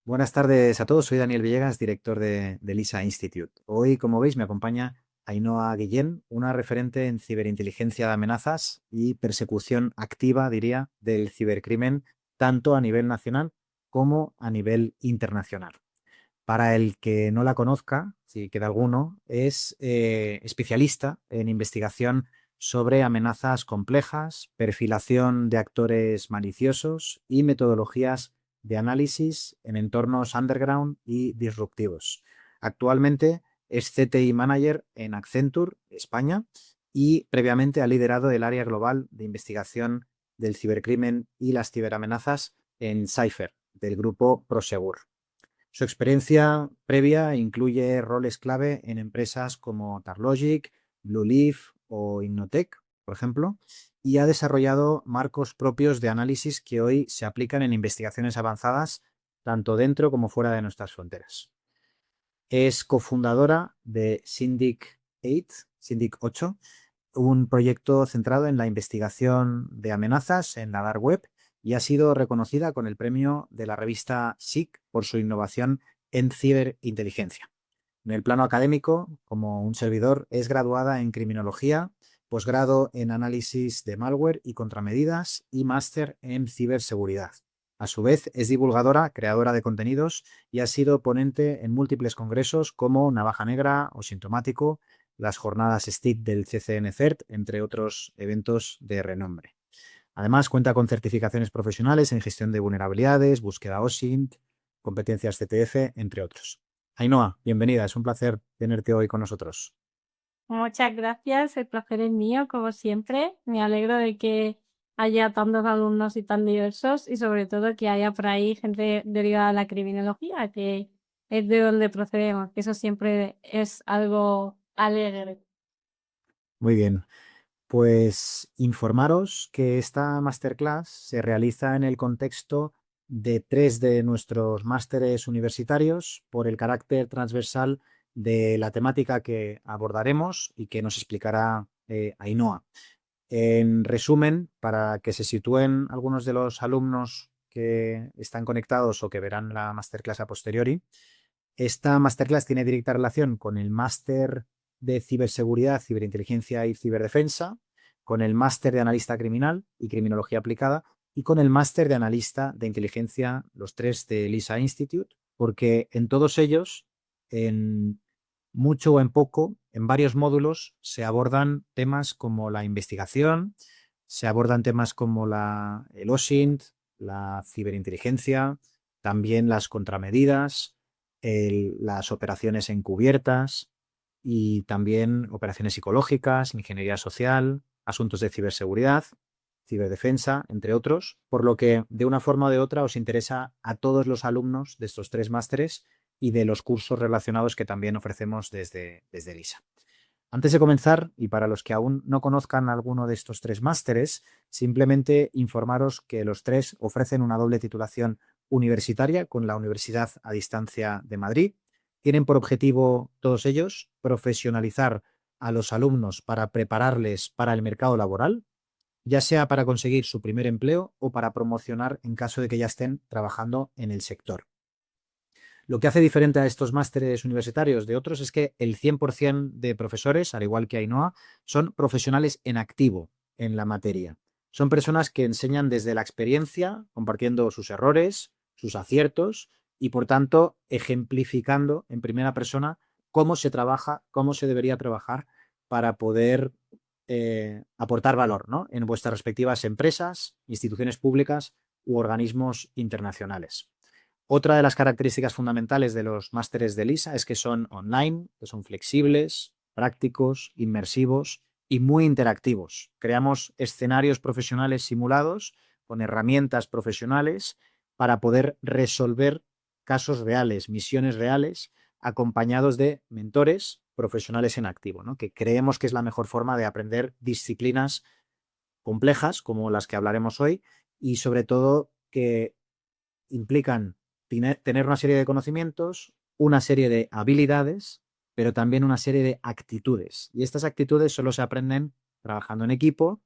Buenas tardes a todos, soy Daniel Villegas, director de LISA Institute. Hoy, como veis, me acompaña Ainhoa Guillén, una referente en ciberinteligencia de amenazas y persecución activa, diría, del cibercrimen, tanto a nivel nacional como a nivel internacional. Para el que no la conozca, si queda alguno, es especialista en investigación sobre amenazas complejas, perfilación de actores maliciosos y metodologías de análisis en entornos underground y disruptivos. Actualmente es CTI Manager en Accenture, España, y previamente ha liderado el área global de investigación del cibercrimen y las ciberamenazas en Cypher, del grupo Prosegur. Su experiencia previa incluye roles clave en empresas como Tarlogic, Blueleaf o Innotech, por ejemplo, y ha desarrollado marcos propios de análisis que hoy se aplican en investigaciones avanzadas tanto dentro como fuera de nuestras fronteras. Es cofundadora de Syndic 8, un proyecto centrado en la investigación de amenazas en la dark web, y ha sido reconocida con el premio de la revista SIC por su innovación en ciberinteligencia. En el plano académico, como un servidor, es graduada en criminología, posgrado en análisis de malware y contramedidas y máster en ciberseguridad. A su vez, es divulgadora, creadora de contenidos y ha sido ponente en múltiples congresos como Navaja Negra o Sintomático, las jornadas STIC del CCN-CERT, entre otros eventos de renombre. Además, cuenta con certificaciones profesionales en gestión de vulnerabilidades, búsqueda OSINT, competencias CTF, entre otros. Ainhoa, bienvenida, es un placer tenerte hoy con nosotros. Muchas gracias, el placer es mío, como siempre. Me alegro de que haya tantos alumnos y tan diversos y sobre todo que haya por ahí gente derivada de la criminología, que es de donde procedemos, que eso siempre es algo alegre. Muy bien, pues informaros que esta masterclass se realiza en el contexto de tres de nuestros másteres universitarios por el carácter transversal de la temática que abordaremos y que nos explicará Ainhoa. En resumen, para que se sitúen algunos de los alumnos que están conectados o que verán la masterclass a posteriori, esta masterclass tiene directa relación con el máster de ciberseguridad, ciberinteligencia y ciberdefensa, con el máster de analista criminal y criminología aplicada y con el máster de analista de inteligencia, los tres de LISA Institute, porque en todos ellos, en mucho o en poco, en varios módulos, se abordan temas como la investigación, se abordan temas como el OSINT, la ciberinteligencia, también las contramedidas, las operaciones encubiertas y también operaciones psicológicas, ingeniería social, asuntos de ciberseguridad, ciberdefensa, entre otros, por lo que de una forma o de otra os interesa a todos los alumnos de estos tres másteres y de los cursos relacionados que también ofrecemos desde LISA. Antes de comenzar, y para los que aún no conozcan alguno de estos tres másteres, simplemente informaros que los tres ofrecen una doble titulación universitaria con la Universidad a Distancia de Madrid. Tienen por objetivo todos ellos profesionalizar a los alumnos para prepararles para el mercado laboral, ya sea para conseguir su primer empleo o para promocionar en caso de que ya estén trabajando en el sector. Lo que hace diferente a estos másteres universitarios de otros es que el 100% de profesores, al igual que Ainhoa, son profesionales en activo en la materia. Son personas que enseñan desde la experiencia, compartiendo sus errores, sus aciertos y, por tanto, ejemplificando en primera persona cómo se trabaja, cómo se debería trabajar para poder aportar valor, ¿no?, en vuestras respectivas empresas, instituciones públicas u organismos internacionales. Otra de las características fundamentales de los másteres de LISA es que son online, que son flexibles, prácticos, inmersivos y muy interactivos. Creamos escenarios profesionales simulados con herramientas profesionales para poder resolver casos reales, misiones reales, acompañados de mentores profesionales en activo, ¿no?, que creemos que es la mejor forma de aprender disciplinas complejas como las que hablaremos hoy y sobre todo que implican tener una serie de conocimientos, una serie de habilidades, pero también una serie de actitudes. Y estas actitudes solo se aprenden trabajando en equipo,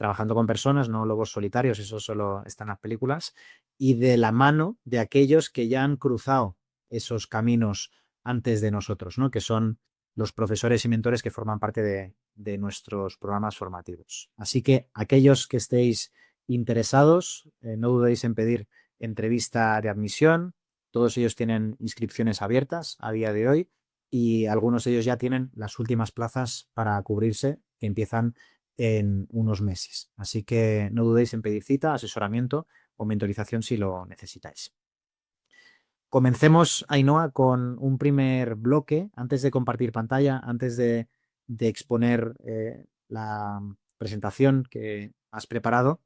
trabajando con personas, no lobos solitarios, eso solo está en las películas, y de la mano de aquellos que ya han cruzado esos caminos antes de nosotros, ¿no? Que son los profesores y mentores que forman parte de nuestros programas formativos. Así que aquellos que estéis interesados, no dudéis en pedir entrevista de admisión. Todos ellos tienen inscripciones abiertas a día de hoy y algunos de ellos ya tienen las últimas plazas para cubrirse, que empiezan en unos meses. Así que no dudéis en pedir cita, asesoramiento o mentorización si lo necesitáis. Comencemos, Ainhoa, con un primer bloque. Antes de compartir pantalla, antes de exponer la presentación que has preparado.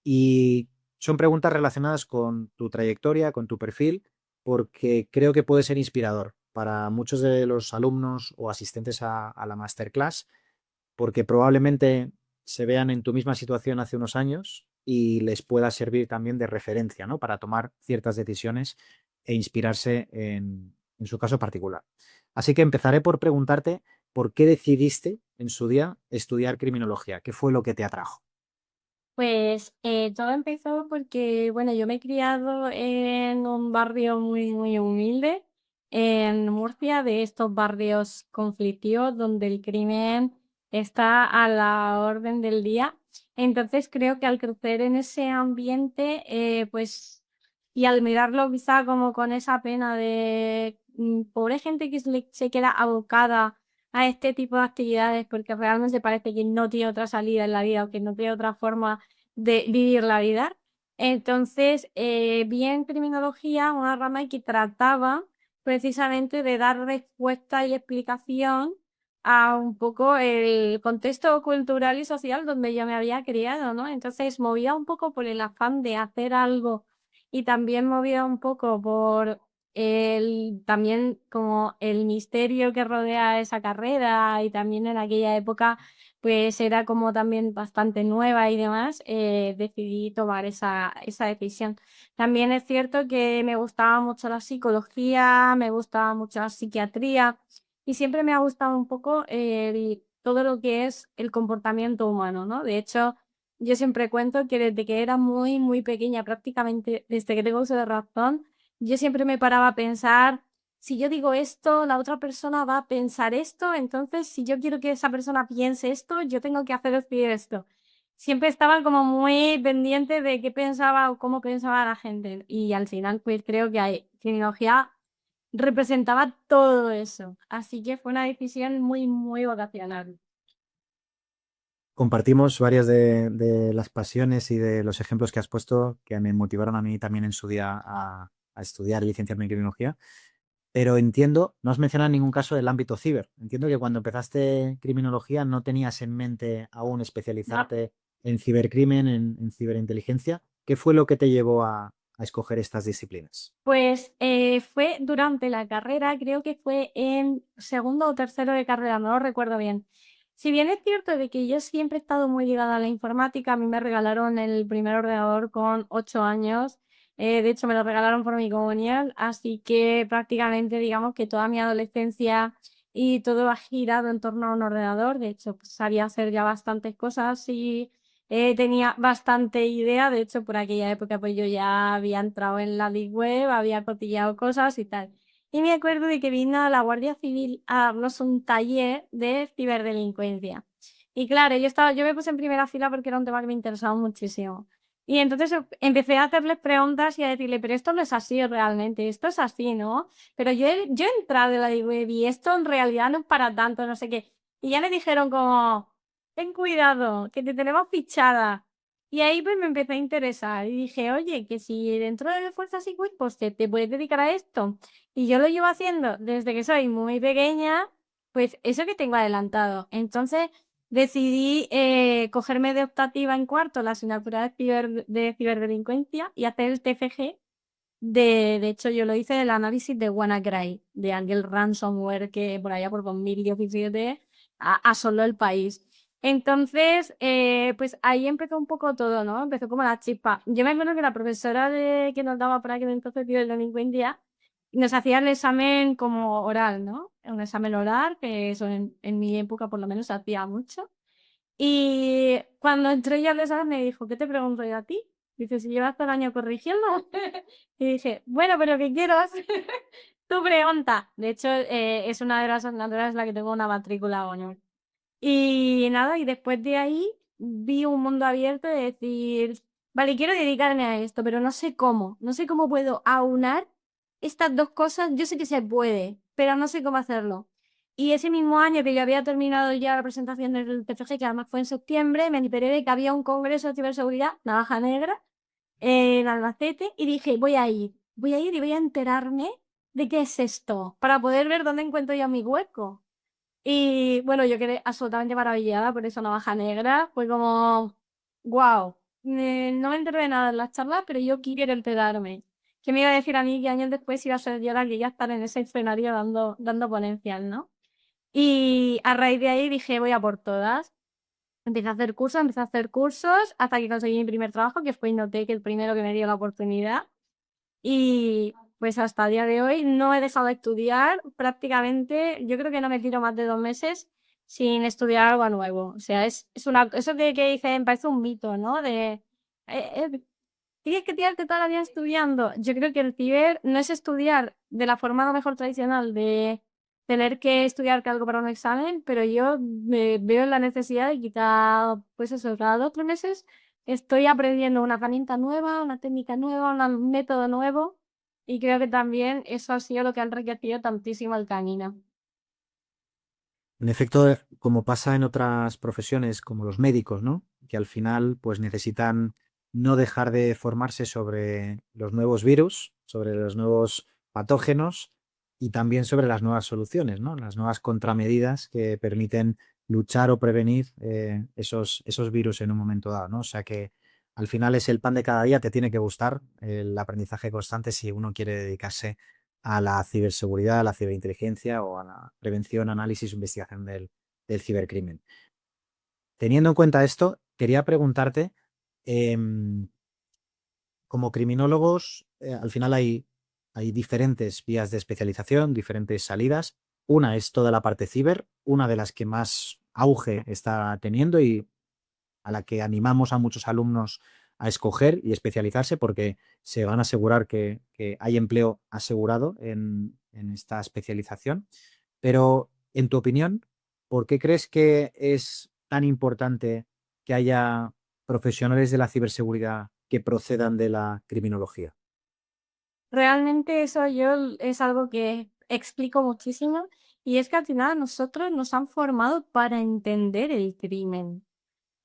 Y son preguntas relacionadas con tu trayectoria, con tu perfil, porque creo que puede ser inspirador para muchos de los alumnos o asistentes a la masterclass, porque probablemente se vean en tu misma situación hace unos años y les pueda servir también de referencia, ¿no? Para tomar ciertas decisiones e inspirarse en su caso particular. Así que empezaré por preguntarte por qué decidiste en su día estudiar criminología. ¿Qué fue lo que te atrajo? Pues todo empezó porque, bueno, yo me he criado en un barrio muy, muy humilde en Murcia, de estos barrios conflictivos donde el crimen está a la orden del día. Entonces creo que al crecer en ese ambiente, pues, y al mirarlo quizá como con esa pena de pobre gente que se queda abocada a este tipo de actividades porque realmente parece que no tiene otra salida en la vida o que no tiene otra forma de vivir la vida. Entonces, vi en criminología una rama que trataba precisamente de dar respuesta y explicación a un poco el contexto cultural y social donde yo me había criado, ¿no? Entonces, movía un poco por el afán de hacer algo y también movía un poco por también como el misterio que rodea esa carrera y también en aquella época pues era como también bastante nueva y demás, decidí tomar esa decisión. También es cierto que me gustaba mucho la psicología, me gustaba mucho la psiquiatría y siempre me ha gustado un poco todo lo que es el comportamiento humano, ¿no? De hecho, yo siempre cuento que desde que era muy, muy pequeña, prácticamente desde que tengo uso de razón, yo siempre me paraba a pensar, si yo digo esto, la otra persona va a pensar esto, entonces si yo quiero que esa persona piense esto, yo tengo que hacer decir esto. Siempre estaba como muy pendiente de qué pensaba o cómo pensaba la gente y al final pues creo que criminología representaba todo eso, así que fue una decisión muy, muy vocacional. Compartimos varias de las pasiones y de los ejemplos que has puesto que me motivaron a mí también en su día a estudiar y licenciarme en criminología. Pero entiendo, no has mencionado ningún caso del ámbito ciber. Entiendo que cuando empezaste criminología no tenías en mente aún ¿No? especializarte en cibercrimen, en ciberinteligencia. ¿Qué fue lo que te llevó a escoger estas disciplinas? Pues fue durante la carrera, creo que fue en segundo o tercero de carrera, no lo recuerdo bien. Si bien es cierto de que yo siempre he estado muy ligada a la informática, a mí me regalaron el primer ordenador con 8 años, de hecho me lo regalaron por mi comunión, así que prácticamente digamos que toda mi adolescencia y todo ha girado en torno a un ordenador, de hecho pues, sabía hacer ya bastantes cosas y tenía bastante idea, de hecho por aquella época pues yo ya había entrado en la Deep Web, había cotillado cosas y tal. Y me acuerdo de que vino la Guardia Civil a darnos un taller de ciberdelincuencia. Y claro, yo me puse en primera fila porque era un tema que me interesaba muchísimo. Y entonces empecé a hacerles preguntas y a decirle, pero esto no es así realmente, esto es así, ¿no? Pero yo he entrado en la Deep Web y esto en realidad no es para tanto, no sé qué. Y ya me dijeron como, ten cuidado, que te tenemos fichada. Y ahí pues me empecé a interesar y dije, oye, que si dentro de Fuerzas y Cuerpos te puedes dedicar a esto y yo lo llevo haciendo desde que soy muy pequeña, pues eso que tengo adelantado. Entonces decidí cogerme de optativa en cuarto la asignatura de ciberdelincuencia y hacer el TFG. De hecho, yo lo hice el análisis de WannaCry, de aquel ransomware que por allá por 2017 asoló el país. Entonces, pues ahí empezó un poco todo, ¿no? Empezó como la chispa. Yo me acuerdo que la profesora que nos daba por aquel entonces de delincuencia nos hacía el examen como oral, ¿no? Un examen oral, que eso en mi época por lo menos se hacía mucho. Y cuando entré ya al examen me dijo, ¿qué te pregunto yo a ti? Dice, si llevas todo el año corrigiendo. Y dije, bueno, pero ¿qué quiero? Tu pregunta. De hecho, es una de las asignaturas en la que tengo una matrícula honor. Y nada, y después de ahí vi un mundo abierto de decir, vale, quiero dedicarme a esto, pero no sé cómo puedo aunar estas dos cosas. Yo sé que se puede, pero no sé cómo hacerlo. Y ese mismo año que yo había terminado ya la presentación del TFG, que además fue en septiembre, me enteré de que había un congreso de ciberseguridad, Navaja Negra, en Albacete, y dije, voy a ir y voy a enterarme de qué es esto, para poder ver dónde encuentro yo mi hueco. Y bueno, yo quedé absolutamente maravillada por esa navaja negra. Fue como, wow, no me enteré de nada en las charlas, pero yo quiero enterarme. ¿Qué me iba a decir a mí que años después iba a ser yo la que iba a estar en ese escenario dando ponencias, ¿no? Y a raíz de ahí dije, voy a por todas. Empecé a hacer cursos, hasta que conseguí mi primer trabajo, que fue Innotec, el primero que me dio la oportunidad. Y pues hasta el día de hoy no he dejado de estudiar prácticamente, yo creo que no me tiro más de 2 meses sin estudiar algo nuevo. O sea, es una, eso de que dicen, parece un mito, ¿no? Tienes que tirarte toda la vida estudiando. Yo creo que el ciber no es estudiar de la forma a lo mejor tradicional de tener que estudiar que algo para un examen, pero yo me veo en la necesidad de quitar, pues eso, cada 2 o 3 meses estoy aprendiendo una herramienta nueva, una técnica nueva, un método nuevo, y creo que también eso ha sido lo que ha enriquecido tantísimo el camino. En efecto, como pasa en otras profesiones como los médicos, ¿no? Que al final pues necesitan no dejar de formarse sobre los nuevos virus, sobre los nuevos patógenos y también sobre las nuevas soluciones, ¿no? Las nuevas contramedidas que permiten luchar o prevenir esos virus en un momento dado, ¿no? O sea que al final es el pan de cada día, te tiene que gustar el aprendizaje constante si uno quiere dedicarse a la ciberseguridad, a la ciberinteligencia o a la prevención, análisis o investigación del cibercrimen. Teniendo en cuenta esto, quería preguntarte, em, como criminólogos, al final hay diferentes vías de especialización, diferentes salidas. Una es toda la parte ciber, una de las que más auge está teniendo y a la que animamos a muchos alumnos a escoger y especializarse porque se van a asegurar que hay empleo asegurado en esta especialización. Pero, en tu opinión, ¿por qué crees que es tan importante que haya profesionales de la ciberseguridad que procedan de la criminología? Realmente eso yo es algo que explico muchísimo, y es que al final a nosotros nos han formado para entender el crimen.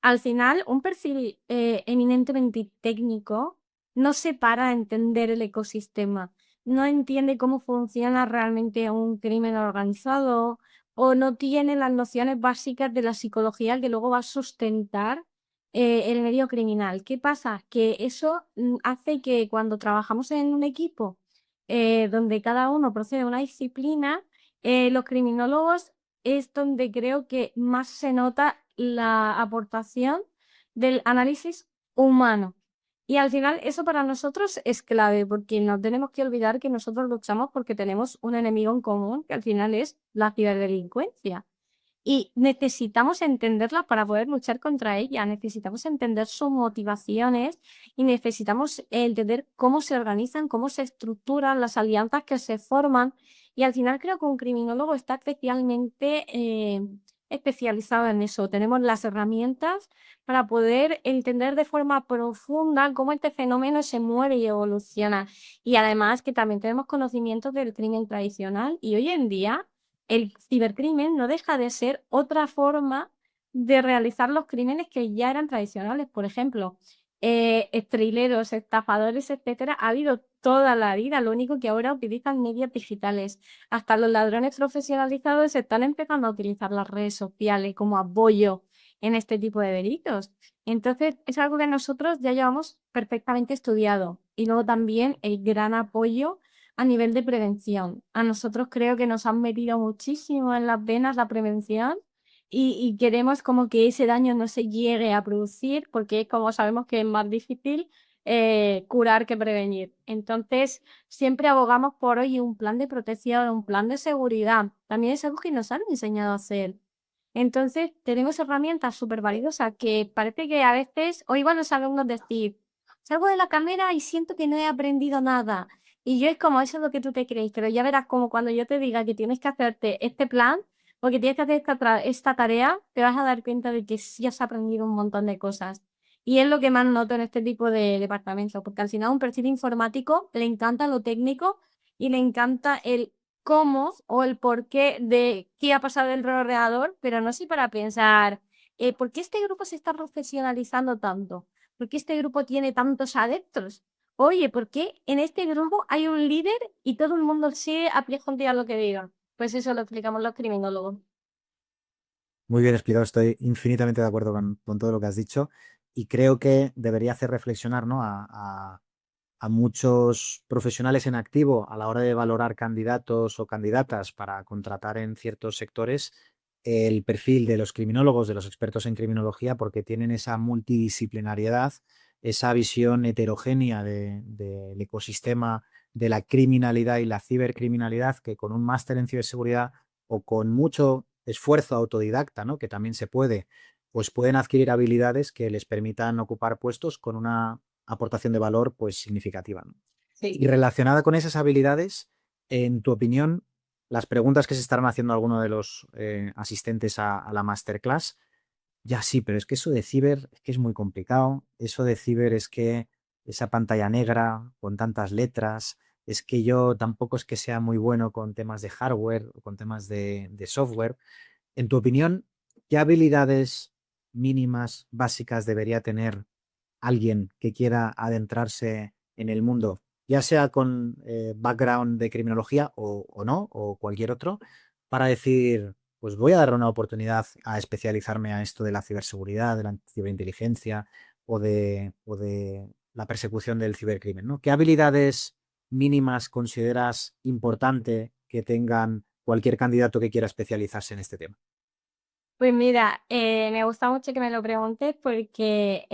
Al final, un perfil eminentemente técnico no se para a entender el ecosistema, no entiende cómo funciona realmente un crimen organizado, o no tiene las nociones básicas de la psicología que luego va a sustentar el medio criminal. ¿Qué pasa? Que eso hace que cuando trabajamos en un equipo donde cada uno procede de una disciplina, los criminólogos es donde creo que más se nota la aportación del análisis humano. Y al final eso para nosotros es clave, porque no tenemos que olvidar que nosotros luchamos porque tenemos un enemigo en común, que al final es la ciberdelincuencia. Y necesitamos entenderla para poder luchar contra ella, necesitamos entender sus motivaciones y necesitamos entender cómo se organizan, cómo se estructuran las alianzas que se forman. Y al final creo que un criminólogo está especialmente especializado en eso. Tenemos las herramientas para poder entender de forma profunda cómo este fenómeno se mueve y evoluciona. Y además que también tenemos conocimientos del crimen tradicional, y hoy en día el cibercrimen no deja de ser otra forma de realizar los crímenes que ya eran tradicionales. Por ejemplo, estrileros, estafadores, etcétera, ha habido toda la vida, lo único que ahora utilizan medios digitales. Hasta los ladrones profesionalizados están empezando a utilizar las redes sociales como apoyo en este tipo de delitos. Entonces, es algo que nosotros ya llevamos perfectamente estudiado. Y luego también el gran apoyo a nivel de prevención. A nosotros creo que nos han metido muchísimo en las venas la prevención, y queremos como que ese daño no se llegue a producir, porque como sabemos que es más difícil curar que prevenir. Entonces, siempre abogamos por hoy un plan de protección, un plan de seguridad. También es algo que nos han enseñado a hacer. Entonces, tenemos herramientas súper valiosas que parece que a veces, o igual los alumnos decir, salgo de la carrera y siento que no he aprendido nada. Y yo es como, eso es lo que tú te crees, pero ya verás como cuando yo te diga que tienes que hacerte este plan o que tienes que hacer esta tarea, te vas a dar cuenta de que sí has aprendido un montón de cosas. Y es lo que más noto en este tipo de departamentos, porque al final a un perfil informático le encanta lo técnico y le encanta el cómo o el porqué de qué ha pasado dentro del ordenador, pero no sé para pensar, ¿por qué este grupo se está profesionalizando tanto? ¿Por qué este grupo tiene tantos adeptos? Oye, ¿por qué en este grupo hay un líder y todo el mundo sigue a pie juntillas lo que diga? Pues eso lo explicamos los criminólogos. Muy bien explicado, estoy infinitamente de acuerdo con todo lo que has dicho y creo que debería hacer reflexionar, ¿no? a muchos profesionales en activo a la hora de valorar candidatos o candidatas para contratar en ciertos sectores el perfil de los criminólogos, de los expertos en criminología, porque tienen esa multidisciplinariedad, esa visión heterogénea del ecosistema de la criminalidad y la cibercriminalidad, que con un máster en ciberseguridad o con mucho esfuerzo autodidacta, ¿no? Que también se puede, pues pueden adquirir habilidades que les permitan ocupar puestos con una aportación de valor pues significativa, ¿no? Sí. Y relacionada con esas habilidades, en tu opinión, las preguntas que se estarán haciendo algunos de los asistentes a la masterclass, ya sí, pero es que eso de ciber es que es muy complicado. Eso de ciber es que esa pantalla negra con tantas letras, es que yo tampoco es que sea muy bueno con temas de hardware o con temas de software. En tu opinión, ¿qué habilidades mínimas, básicas debería tener alguien que quiera adentrarse en el mundo, ya sea con background de criminología o no, o cualquier otro, para decir, pues voy a darle una oportunidad a especializarme a esto de la ciberseguridad, de la ciberinteligencia o de la persecución del cibercrimen, ¿no? ¿Qué habilidades mínimas consideras importante que tengan cualquier candidato que quiera especializarse en este tema? Pues mira, me gusta mucho que me lo preguntes porque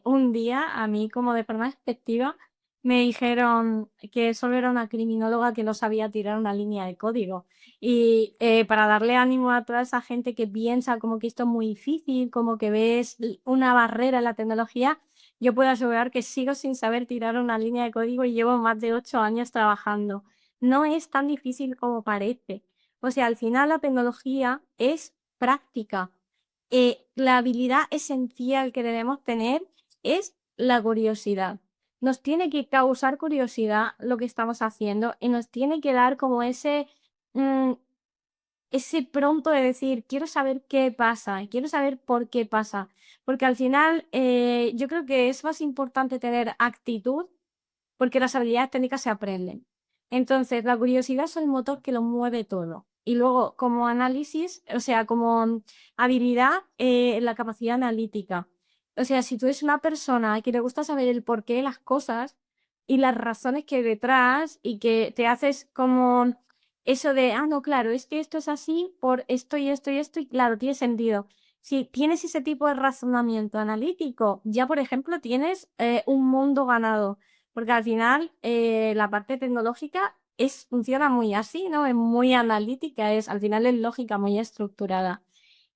un día a mí como de forma despectiva me dijeron que solo era una criminóloga que no sabía tirar una línea de código. Y para darle ánimo a toda esa gente que piensa como que esto es muy difícil, como que ves una barrera en la tecnología, yo puedo asegurar que sigo sin saber tirar una línea de código y llevo más de 8 años trabajando. No es tan difícil como parece. O sea, al final la tecnología es práctica. La habilidad esencial que debemos tener es la curiosidad. Nos tiene que causar curiosidad lo que estamos haciendo y nos tiene que dar como mm, ese pronto de decir, quiero saber qué pasa, quiero saber por qué pasa. Porque al final yo creo que es más importante tener actitud porque las habilidades técnicas se aprenden. Entonces, la curiosidad es el motor que lo mueve todo. Y luego, como análisis, o sea, como habilidad, la capacidad analítica. O sea, si tú eres una persona que le gusta saber el porqué de las cosas y las razones que hay detrás y que te haces como eso de, no, claro, es que esto es así por esto y esto y esto, y claro, tiene sentido. Si tienes ese tipo de razonamiento analítico, ya por ejemplo tienes un mundo ganado. Porque al final la parte tecnológica funciona muy así, ¿no? Es muy analítica, al final es lógica, muy estructurada.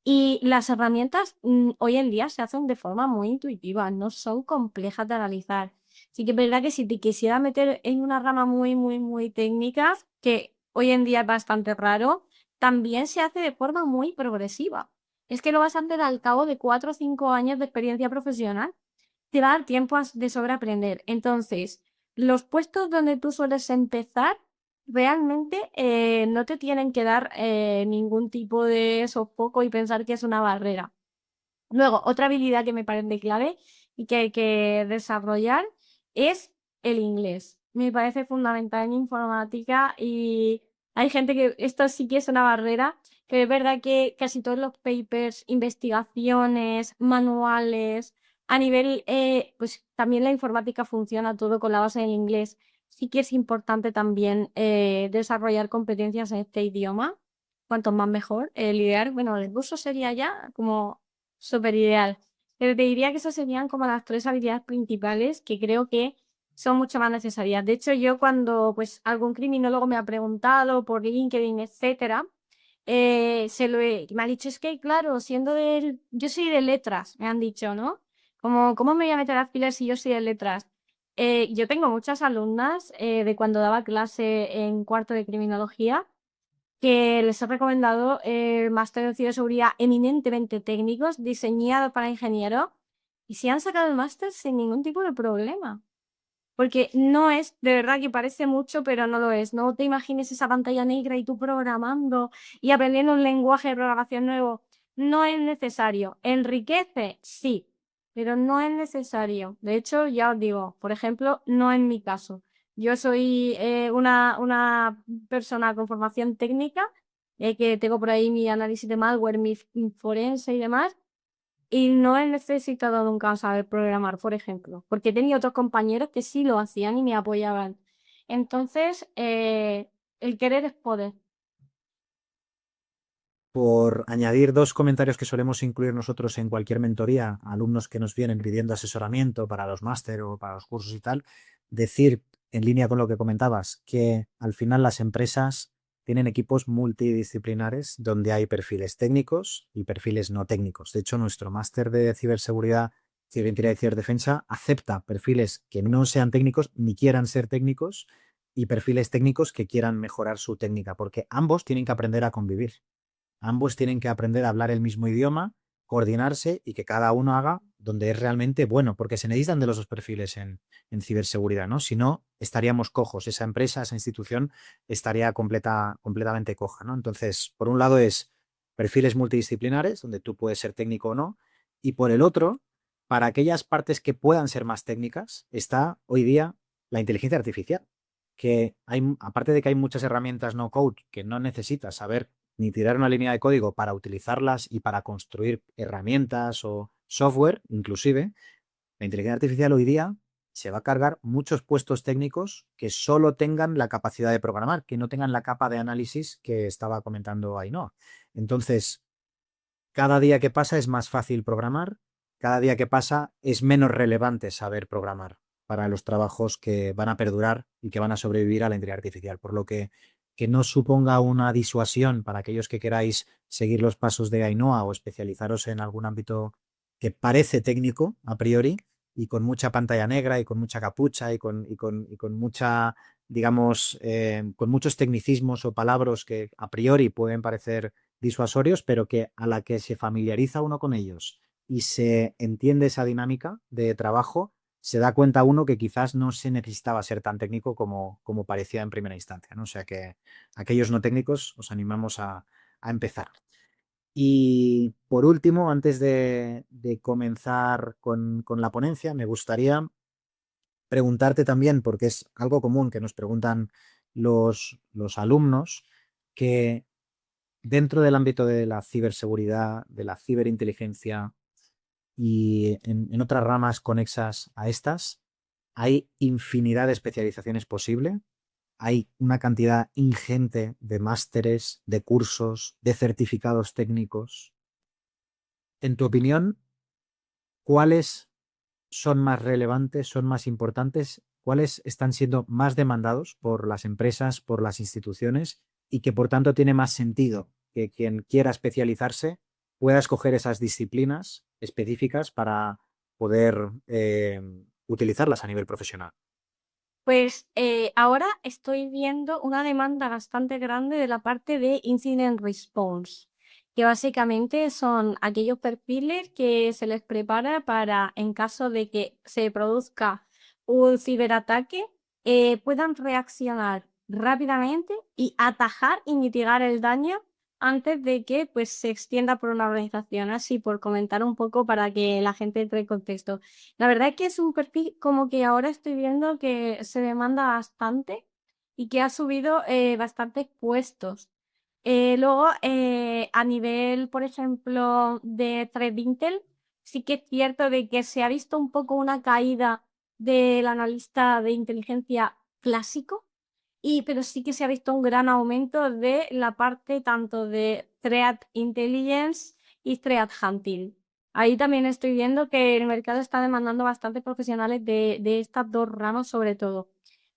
Y las herramientas hoy en día se hacen de forma muy intuitiva, no son complejas de analizar. Sí que es verdad que si te quisiera meter en una rama muy, muy, muy técnica, que hoy en día es bastante raro, también se hace de forma muy progresiva. Es que lo vas a hacer al cabo de 4 o 5 años de experiencia profesional, te va a dar tiempo de sobra aprender. Entonces, los puestos donde tú sueles empezar realmente no te tienen que dar ningún tipo de sofoco y pensar que es una barrera. Luego, otra habilidad que me parece clave y que hay que desarrollar es el inglés. Me parece fundamental en informática y hay gente que esto sí que es una barrera, pero es verdad que casi todos los papers, investigaciones, manuales, a nivel, pues también la informática funciona todo con la base del inglés. Sí que es importante también desarrollar competencias en este idioma. Cuanto más mejor. El ideal, bueno, el ruso sería ya como súper ideal. Pero te diría que esas serían como las tres habilidades principales que creo que son mucho más necesarias. De hecho, yo cuando pues algún criminólogo me ha preguntado por LinkedIn, etcétera, me ha dicho, es que claro, yo soy de letras, me han dicho, ¿no? Como, ¿cómo me voy a meter a alfiler si yo soy de letras? Yo tengo muchas alumnas de cuando daba clase en cuarto de criminología que les he recomendado máster de ciberseguridad eminentemente técnicos, diseñado para ingenieros, y se han sacado el máster sin ningún tipo de problema. Porque no es, de verdad que parece mucho, pero no lo es. No te imagines esa pantalla negra y tú programando y aprendiendo un lenguaje de programación nuevo. No es necesario. ¿Enriquece? Sí, pero no es necesario. De hecho, ya os digo, por ejemplo, no en mi caso. Yo soy una persona con formación técnica, que tengo por ahí mi análisis de malware, mi forense y demás, y no he necesitado nunca saber programar, por ejemplo, porque he tenido otros compañeros que sí lo hacían y me apoyaban. Entonces, el querer es poder. Por añadir dos comentarios que solemos incluir nosotros en cualquier mentoría, alumnos que nos vienen pidiendo asesoramiento para los máster o para los cursos y tal, decir en línea con lo que comentabas, que al final las empresas tienen equipos multidisciplinares donde hay perfiles técnicos y perfiles no técnicos. De hecho, nuestro máster de ciberseguridad, ciberintegridad y ciberdefensa acepta perfiles que no sean técnicos ni quieran ser técnicos y perfiles técnicos que quieran mejorar su técnica, porque ambos tienen que aprender a convivir. Ambos tienen que aprender a hablar el mismo idioma, coordinarse y que cada uno haga donde es realmente bueno, porque se necesitan de los dos perfiles en ciberseguridad, ¿no? Si no, estaríamos cojos. Esa empresa, esa institución estaría completamente coja, ¿no? Entonces, por un lado es perfiles multidisciplinares, donde tú puedes ser técnico o no, y por el otro, para aquellas partes que puedan ser más técnicas, está hoy día la inteligencia artificial, que hay, aparte de que hay muchas herramientas no code que no necesitas saber ni tirar una línea de código para utilizarlas y para construir herramientas o software, inclusive, la inteligencia artificial hoy día se va a cargar muchos puestos técnicos que solo tengan la capacidad de programar, que no tengan la capa de análisis que estaba comentando Ainhoa. Entonces, cada día que pasa es más fácil programar, cada día que pasa es menos relevante saber programar para los trabajos que van a perdurar y que van a sobrevivir a la inteligencia artificial, por lo que no suponga una disuasión para aquellos que queráis seguir los pasos de Ainhoa o especializaros en algún ámbito que parece técnico a priori y con mucha pantalla negra y con mucha capucha y con mucha, digamos, con muchos tecnicismos o palabras que a priori pueden parecer disuasorios, pero que a la que se familiariza uno con ellos y se entiende esa dinámica de trabajo, se da cuenta uno que quizás no se necesitaba ser tan técnico como parecía en primera instancia, ¿no? O sea que aquellos no técnicos os animamos a empezar. Y por último, antes de comenzar con la ponencia, me gustaría preguntarte también, porque es algo común que nos preguntan los alumnos, que dentro del ámbito de la ciberseguridad, de la ciberinteligencia y en otras ramas conexas a estas, hay infinidad de especializaciones posible. Hay una cantidad ingente de másteres, de cursos, de certificados técnicos. En tu opinión, ¿cuáles son más relevantes, son más importantes? ¿Cuáles están siendo más demandados por las empresas, por las instituciones y que por tanto tiene más sentido que quien quiera especializarse pueda escoger esas disciplinas específicas para poder utilizarlas a nivel profesional? Pues ahora estoy viendo una demanda bastante grande de la parte de Incident Response, que básicamente son aquellos perfiles que se les prepara para, en caso de que se produzca un ciberataque, puedan reaccionar rápidamente y atajar y mitigar el daño antes de que pues, se extienda por una organización. Así, por comentar un poco para que la gente entre en contexto. La verdad es que es un perfil como que ahora estoy viendo que se demanda bastante y que ha subido bastantes puestos. Luego, a nivel, por ejemplo, de Threat Intel, sí que es cierto de que se ha visto un poco una caída del analista de inteligencia clásico, pero sí que se ha visto un gran aumento de la parte tanto de Threat Intelligence y Threat Hunting. Ahí también estoy viendo que el mercado está demandando bastantes profesionales de estas dos ramas sobre todo.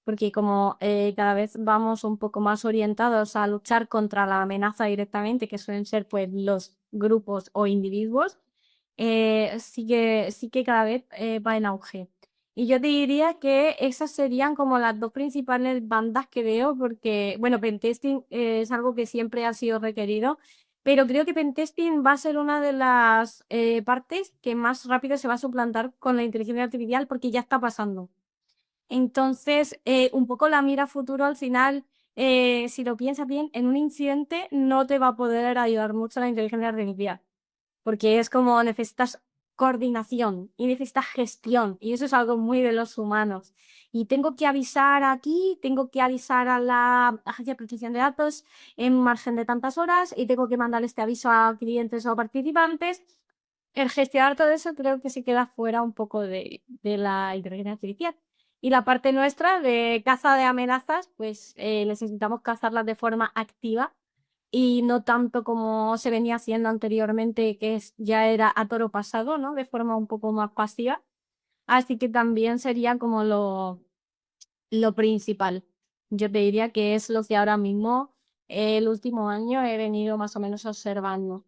porque como cada vez vamos un poco más orientados a luchar contra la amenaza directamente, que suelen ser pues los grupos o individuos, sí que cada vez va en auge. Y yo te diría que esas serían como las dos principales bandas que veo, porque, bueno, pentesting es algo que siempre ha sido requerido, pero creo que pentesting va a ser una de las partes que más rápido se va a suplantar con la inteligencia artificial, porque ya está pasando. Entonces, un poco la mira a futuro al final, si lo piensas bien, en un incidente no te va a poder ayudar mucho la inteligencia artificial, porque es como necesitas coordinación y necesitas gestión, y eso es algo muy de los humanos. Y tengo que avisar aquí, tengo que avisar a la Agencia de Protección de Datos en margen de tantas horas y tengo que mandar este aviso a clientes o participantes. El gestionar todo eso creo que se queda fuera un poco de la inteligencia artificial. Y la parte nuestra de caza de amenazas, pues necesitamos cazarlas de forma activa y no tanto como se venía haciendo anteriormente, que ya era a toro pasado, ¿no? De forma un poco más pasiva. Así que también sería como lo principal. Yo te diría que es lo que ahora mismo, el último año, he venido más o menos observando.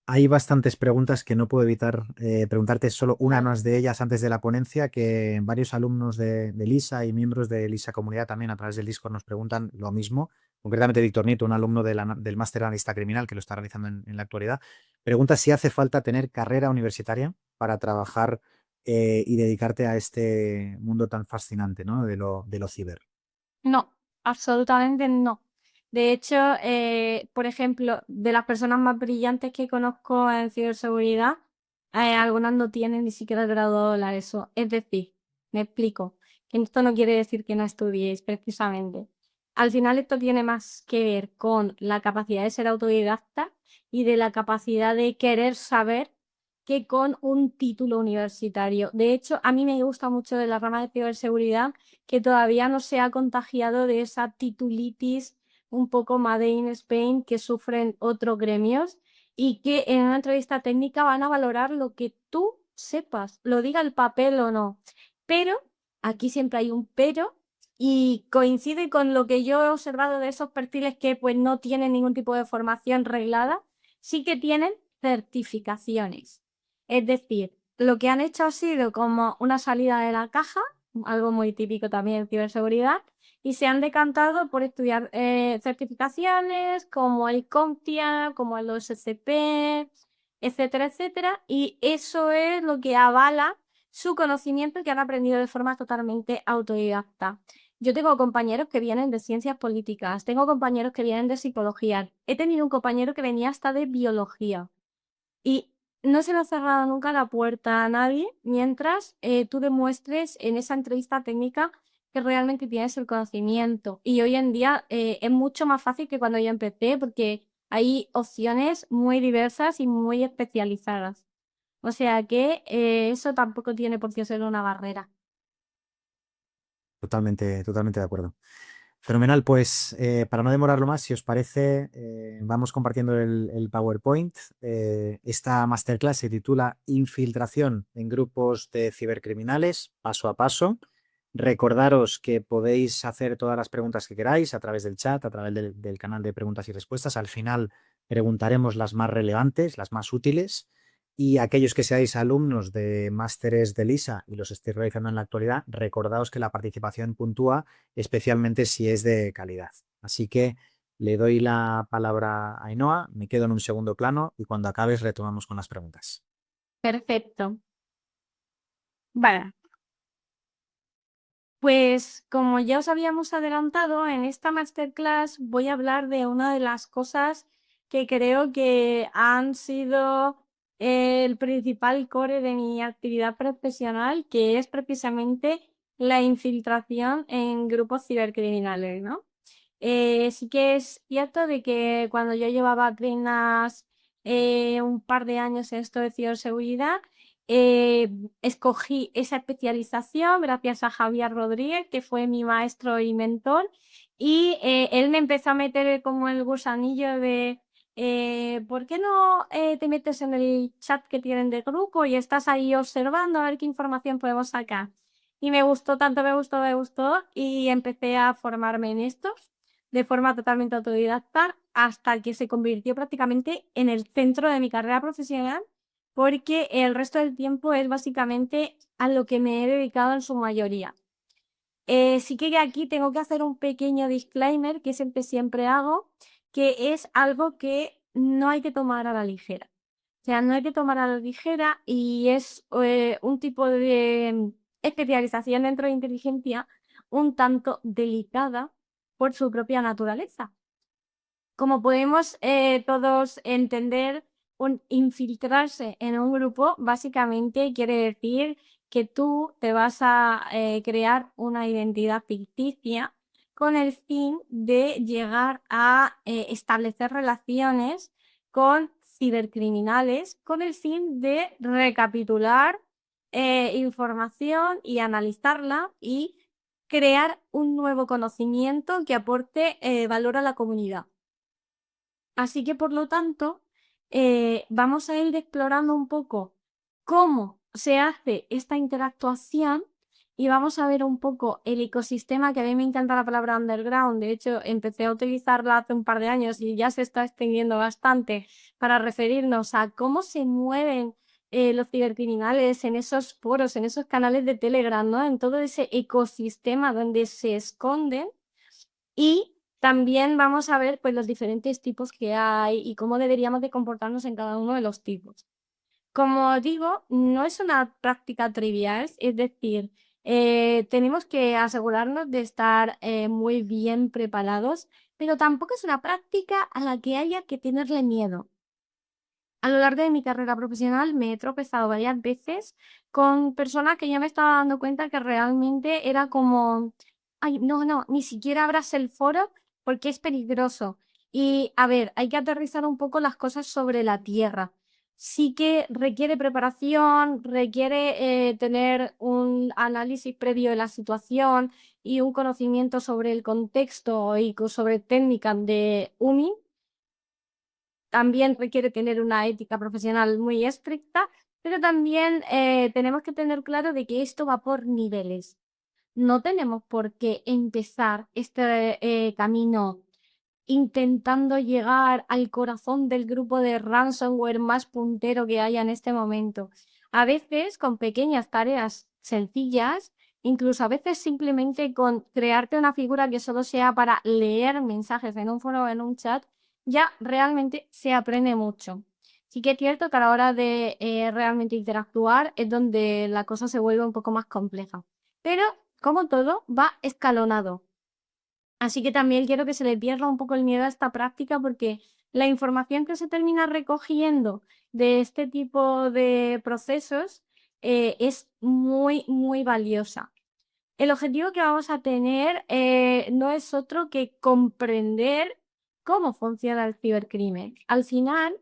Hay bastantes preguntas que no puedo evitar preguntarte solo una más de ellas antes de la ponencia, que varios alumnos de LISA y miembros de LISA Comunidad también a través del Discord nos preguntan lo mismo. Concretamente Víctor Nieto, un alumno del máster analista criminal que lo está realizando en la actualidad, pregunta si hace falta tener carrera universitaria para trabajar y dedicarte a este mundo tan fascinante, ¿no? De lo ciber. No, absolutamente no. De hecho, por ejemplo, de las personas más brillantes que conozco en ciberseguridad, algunas no tienen ni siquiera el grado de la ESO. Es decir, me explico, que esto no quiere decir que no estudiéis precisamente. Al final esto tiene más que ver con la capacidad de ser autodidacta y de la capacidad de querer saber que con un título universitario. De hecho, a mí me gusta mucho de la rama de ciberseguridad que todavía no se ha contagiado de esa titulitis un poco made in Spain que sufren otros gremios y que en una entrevista técnica van a valorar lo que tú sepas, lo diga el papel o no. Pero, aquí siempre hay un pero, y coincide con lo que yo he observado de esos perfiles que pues no tienen ningún tipo de formación reglada, sí que tienen certificaciones. Es decir, lo que han hecho ha sido como una salida de la caja, algo muy típico también en ciberseguridad, y se han decantado por estudiar certificaciones como el CompTIA, como el OSCP, etcétera, etcétera, y eso es lo que avala su conocimiento que han aprendido de forma totalmente autodidacta. Yo tengo compañeros que vienen de ciencias políticas, tengo compañeros que vienen de psicología, he tenido un compañero que venía hasta de biología. Y no se le ha cerrado nunca la puerta a nadie mientras tú demuestres en esa entrevista técnica que realmente tienes el conocimiento. Y hoy en día es mucho más fácil que cuando yo empecé porque hay opciones muy diversas y muy especializadas. O sea que eso tampoco tiene por qué ser una barrera. Totalmente, totalmente de acuerdo. Fenomenal, pues para no demorarlo más, si os parece, vamos compartiendo el PowerPoint. Esta masterclass se titula Infiltración en grupos de cibercriminales, paso a paso. Recordaros que podéis hacer todas las preguntas que queráis a través del chat, a través del canal de preguntas y respuestas. Al final preguntaremos las más relevantes, las más útiles. Y aquellos que seáis alumnos de másteres de LISA y los estéis realizando en la actualidad, recordaos que la participación puntúa especialmente si es de calidad. Así que le doy la palabra a Ainhoa, me quedo en un segundo plano y cuando acabes retomamos con las preguntas. Perfecto. Vale. Pues como ya os habíamos adelantado, en esta masterclass voy a hablar de una de las cosas que creo que han sido el principal core de mi actividad profesional, que es precisamente la infiltración en grupos cibercriminales, ¿no? Sí que es cierto de que cuando yo llevaba apenas un par de años en esto de ciberseguridad, eh, escogí esa especialización gracias a Javier Rodríguez, que fue mi maestro y mentor, y él me empezó a meter como el gusanillo de ¿por qué no te metes en el chat que tienen de grupo y estás ahí observando a ver qué información podemos sacar? Y me gustó tanto, me gustó y empecé a formarme en estos de forma totalmente autodidacta hasta que se convirtió prácticamente en el centro de mi carrera profesional, porque el resto del tiempo es básicamente a lo que me he dedicado en su mayoría. Sí que aquí tengo que hacer un pequeño disclaimer, que es el que siempre hago, que es algo que no hay que tomar a la ligera. O sea, no hay que tomar a la ligera y es un tipo de especialización dentro de inteligencia un tanto delicada por su propia naturaleza. Como podemos todos entender, infiltrarse en un grupo básicamente quiere decir que tú te vas a crear una identidad ficticia con el fin de llegar a establecer relaciones con cibercriminales, con el fin de recapitular información y analizarla y crear un nuevo conocimiento que aporte valor a la comunidad. Así que, por lo tanto, vamos a ir explorando un poco cómo se hace esta interactuación y vamos a ver un poco el ecosistema, que a mí me encanta la palabra underground. De hecho, empecé a utilizarla hace un par de años y ya se está extendiendo bastante para referirnos a cómo se mueven los cibercriminales en esos foros, en esos canales de Telegram, ¿no? En todo ese ecosistema donde se esconden y también vamos a ver, pues, los diferentes tipos que hay y cómo deberíamos de comportarnos en cada uno de los tipos. Como digo, no es una práctica trivial, es decir, tenemos que asegurarnos de estar muy bien preparados, pero tampoco es una práctica a la que haya que tenerle miedo. A lo largo de mi carrera profesional me he tropezado varias veces con personas que ya me estaba dando cuenta que realmente era como, ay, no, no, ni siquiera abras el foro porque es peligroso. Y a ver, hay que aterrizar un poco las cosas sobre la tierra. Sí que requiere preparación, requiere tener un análisis previo de la situación y un conocimiento sobre el contexto y sobre técnicas de UMI. También requiere tener una ética profesional muy estricta, pero también tenemos que tener claro de que esto va por niveles. No tenemos por qué empezar este camino intentando llegar al corazón del grupo de ransomware más puntero que haya en este momento. A veces con pequeñas tareas sencillas, incluso a veces simplemente con crearte una figura que solo sea para leer mensajes en un foro o en un chat, ya realmente se aprende mucho. Sí que es cierto que a la hora de realmente interactuar es donde la cosa se vuelve un poco más compleja. Pero, como todo, va escalonado. Así que también quiero que se le pierda un poco el miedo a esta práctica porque la información que se termina recogiendo de este tipo de procesos es muy, muy valiosa. El objetivo que vamos a tener no es otro que comprender cómo funciona el cibercrimen. Al final,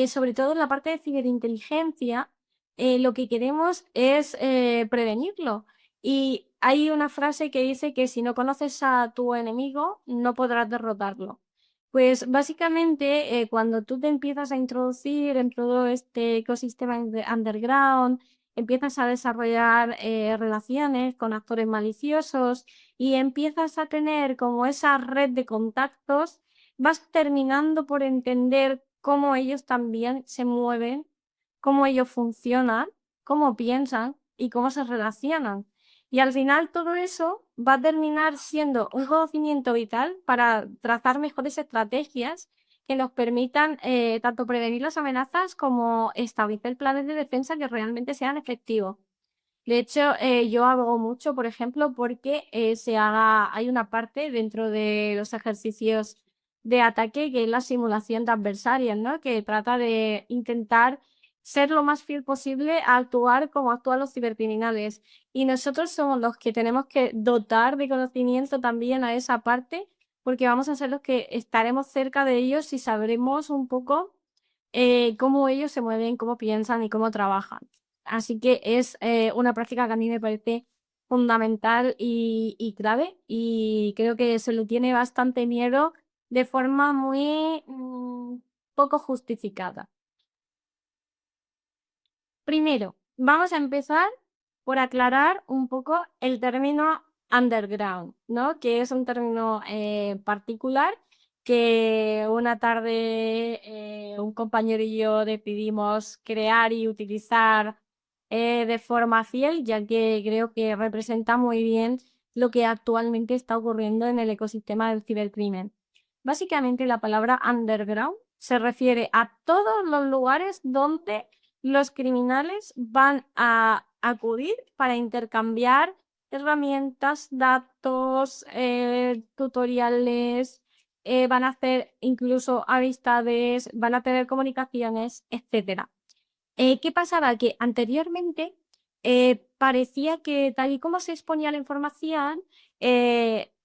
sobre todo en la parte de ciberinteligencia, lo que queremos es prevenirlo. Y hay una frase que dice que si no conoces a tu enemigo, no podrás derrotarlo. Pues básicamente, cuando tú te empiezas a introducir en todo este ecosistema underground, empiezas a desarrollar relaciones con actores maliciosos y empiezas a tener como esa red de contactos, vas terminando por entender cómo ellos también se mueven, cómo ellos funcionan, cómo piensan y cómo se relacionan. Y al final todo eso va a terminar siendo un conocimiento vital para trazar mejores estrategias que nos permitan tanto prevenir las amenazas como establecer planes de defensa que realmente sean efectivos. De hecho, yo abogo mucho, por ejemplo, porque hay una parte dentro de los ejercicios de ataque que es la simulación de adversarios, ¿no? Que trata de intentar ser lo más fiel posible a actuar como actúan los cibercriminales. Y nosotros somos los que tenemos que dotar de conocimiento también a esa parte, porque vamos a ser los que estaremos cerca de ellos y sabremos un poco cómo ellos se mueven, cómo piensan y cómo trabajan. Así que es una práctica que a mí me parece fundamental y clave y creo que se le tiene bastante miedo de forma muy poco justificada. Primero, vamos a empezar por aclarar un poco el término underground, ¿no? Que es un término particular que una tarde un compañero y yo decidimos crear y utilizar de forma fiel, ya que creo que representa muy bien lo que actualmente está ocurriendo en el ecosistema del cibercrimen. Básicamente, la palabra underground se refiere a todos los lugares donde los criminales van a acudir para intercambiar herramientas, datos, tutoriales, van a hacer incluso amistades, van a tener comunicaciones, etcétera. ¿Qué pasaba? Que anteriormente parecía que tal y como se exponía la información,